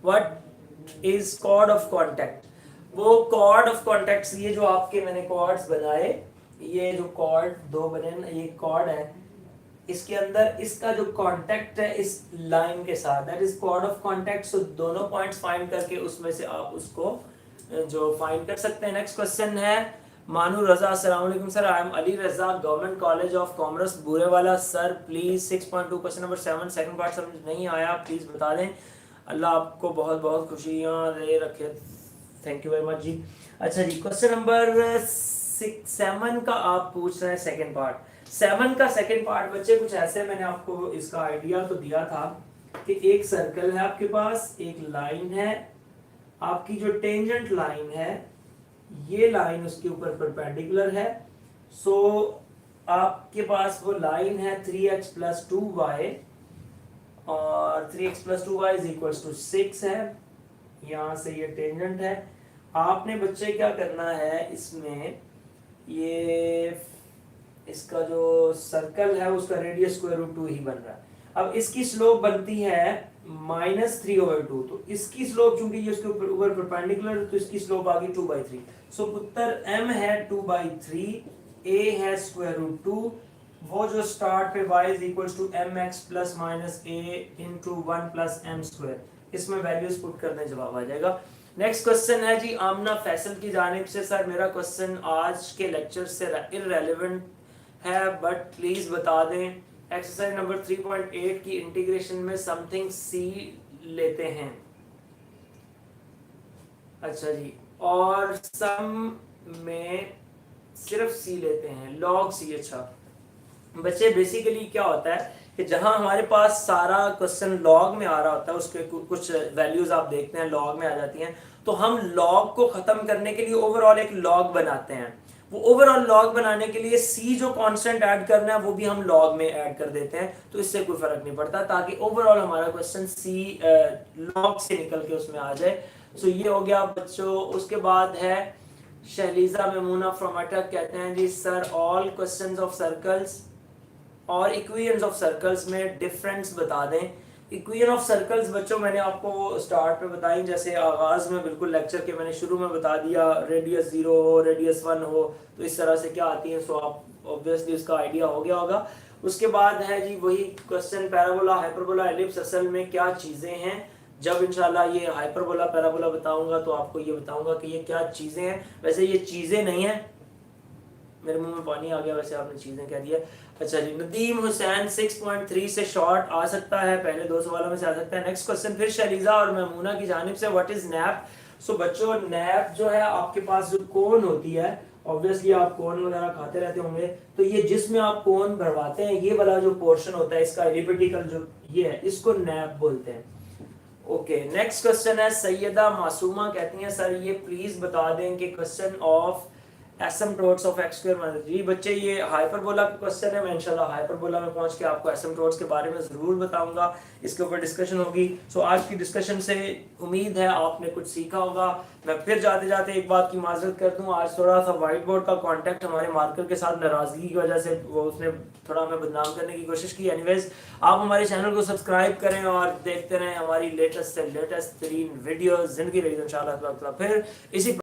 what is chord of contact. वो कॉर्ड ऑफ कॉन्टैक्ट, ये जो आपके मैंने कॉर्ड्स बनाए, ये जो कॉर्ड 2 बने ना, ये कॉर्ड है, इसके अंदर इसका जो कांटेक्ट है इस लाइन के साथ, that is chord of contact. So दोनों पॉइंट्स फाइंड करके उसमें से आप उसको जो फाइंड कर सकते हैं। नेक्स्ट क्वेश्चन है मानू रजा, अस्सलाम वालेकुम sir, I M Ali Raza, government college of commerce Burewala. Sir please 6.2 question number 7 second part समझ नहीं आया, प्लीज बता दें। अल्लाह आपको बहुत बहुत खुशियाँ दे रखे, थैंक यू वेरी मच जी। अच्छा जी, क्वेश्चन नंबर 7 का आप पूछ रहे हैं सेकंड पार्ट। 7 का सेकंड पार्ट बच्चे कुछ ऐसे, मैंने आपको इसका आइडिया तो दिया था कि एक सर्कल है आपके पास, एक लाइन है, आपकी जो टेंजेंट लाइन है ये लाइन उसके ऊपर परपेंडिकुलर है। सो आपके पास वो लाइन है 3x + 2y, और 3x + 2y = 6 है। यहाँ से ये टेंजेंट है। आपने बच्चे क्या करना है, इसमें ये इसका जो सर्कल है उसका रेडियस √2 ही बन रहा है। अब इसकी स्लोप बनती है -3/2, तो इसकी स्लोप चूंकि ये उसके ऊपर परपेंडिकुलर, तो इसकी स्लोप आ गई 2/3। सो उत्तर m है 2/3, a है √2, वो जो स्टार्ट पे y = mx + -a × 1 + m², इसमें वैल्यूज पुट करने जवाब आ जाएगा। नेक्स्ट क्वेश्चन है जी आमना फैसल की जानिब से, सर मेरा क्वेश्चन आज के लेक्चर से इररेलेवेंट है बट प्लीज बता दें। एक्सरसाइज नंबर 3.8 की इंटीग्रेशन में समथिंग c लेते हैं, अच्छा जी, और सम में सिर्फ c लेते हैं, log c। अच्छा बच्चे बेसिकली क्या होता है कि जहां हमारे पास सारा क्वेश्चन लॉग में आ रहा होता है, उसके कुछ वैल्यूज आप देखते हैं लॉग में आ जाती हैं, तो हम लॉग को खत्म करने के लिए ओवरऑल एक लॉग बनाते हैं। वो ओवरऑल लॉग बनाने के लिए सी जो कांस्टेंट ऐड करना है वो भी हम लॉग में ऐड कर देते हैं, तो इससे कोई फर्क नहीं पड़ता, ताकि ओवरऑल हमारा क्वेश्चन सी लॉग से निकल के उसमें आ जाए। सो ये हो गया बच्चों। उसके बाद है शहलीजा मेमूना फ्रॉम अटक, कहते हैं जी sir all questions of circles और इक्वेशंस ऑफ सर्कल्स में डिफरेंस बता दें। इक्वेशन ऑफ सर्कल्स बच्चों मैंने आपको स्टार्ट में बताई, जैसे आगाज में बिल्कुल लेक्चर के मैंने शुरू में बता दिया, रेडियस 0 हो, रेडियस 1 हो, तो इस तरह से क्या आती है, सो आप ऑब्वियसली उसका आइडिया हो गया होगा। उसके बाद है जी वही क्वेश्चन पैराबोला, हाइपरबोला, एलिप्स असल में क्या चीजें हैं। जब इंशाल्लाह ये हाइपरबोला पैराबोला बताऊंगा तो आपको ये बताऊंगा कि ये क्या चीजें हैं। वैसे ये चीजें नहीं है, मेरे मुंह में पानी आ गया, वैसे आपने चीजें कह दिया। अच्छा जी, नदीम हुसैन 6.3 से शॉर्ट आ सकता है, पहले 2 सवालों में से आ सकता है। नेक्स्ट क्वेश्चन फिर शलीजा और मेमूना की जानिब से, व्हाट इज नैप। सो बच्चों नैप जो है आपके पास जो कोन होती है, ऑब्वियसली आप कोन वगैरह खाते रहते होंगे, तो ये जिसमें आप कोन भरवाते हैं ये वाला जो पोर्शन होता है इसका एलिप्टिकल जो ये है, इसको नैप बोलते हैं। ओके, नेक्स्ट क्वेश्चन है सैयदा मासूमा, कहती हैं सर ये प्लीज बता दें कि question of asymptotes of X square minus. जी बच्चे ये हाइपरबोला का क्वेश्चन है, मैं इंशाल्लाह हाइपरबोला में पहुंच के आपको एसिम्प्टोट्स के बारे में जरूर बताऊंगा, इसके ऊपर डिस्कशन होगी। सो आज की डिस्कशन से उम्मीद है आपने कुछ सीखा होगा। मैं फिर जाते जाते एक बात की माजरत कर दूं, आज थोड़ा सा व्हाइट बोर्ड का कॉन्टेक्ट हमारे मार्कर के साथ नाराजगी की वजह से वो उसने थोड़ा हमें बदनाम करने की कोशिश की। एनीवेज आप हमारे चैनल को सब्सक्राइब करें और देखते रहें हमारी लेटेस्ट से लेटेस्ट तरीन वीडियोस। जिंदगी रही इंशाल्लाह फिर इसी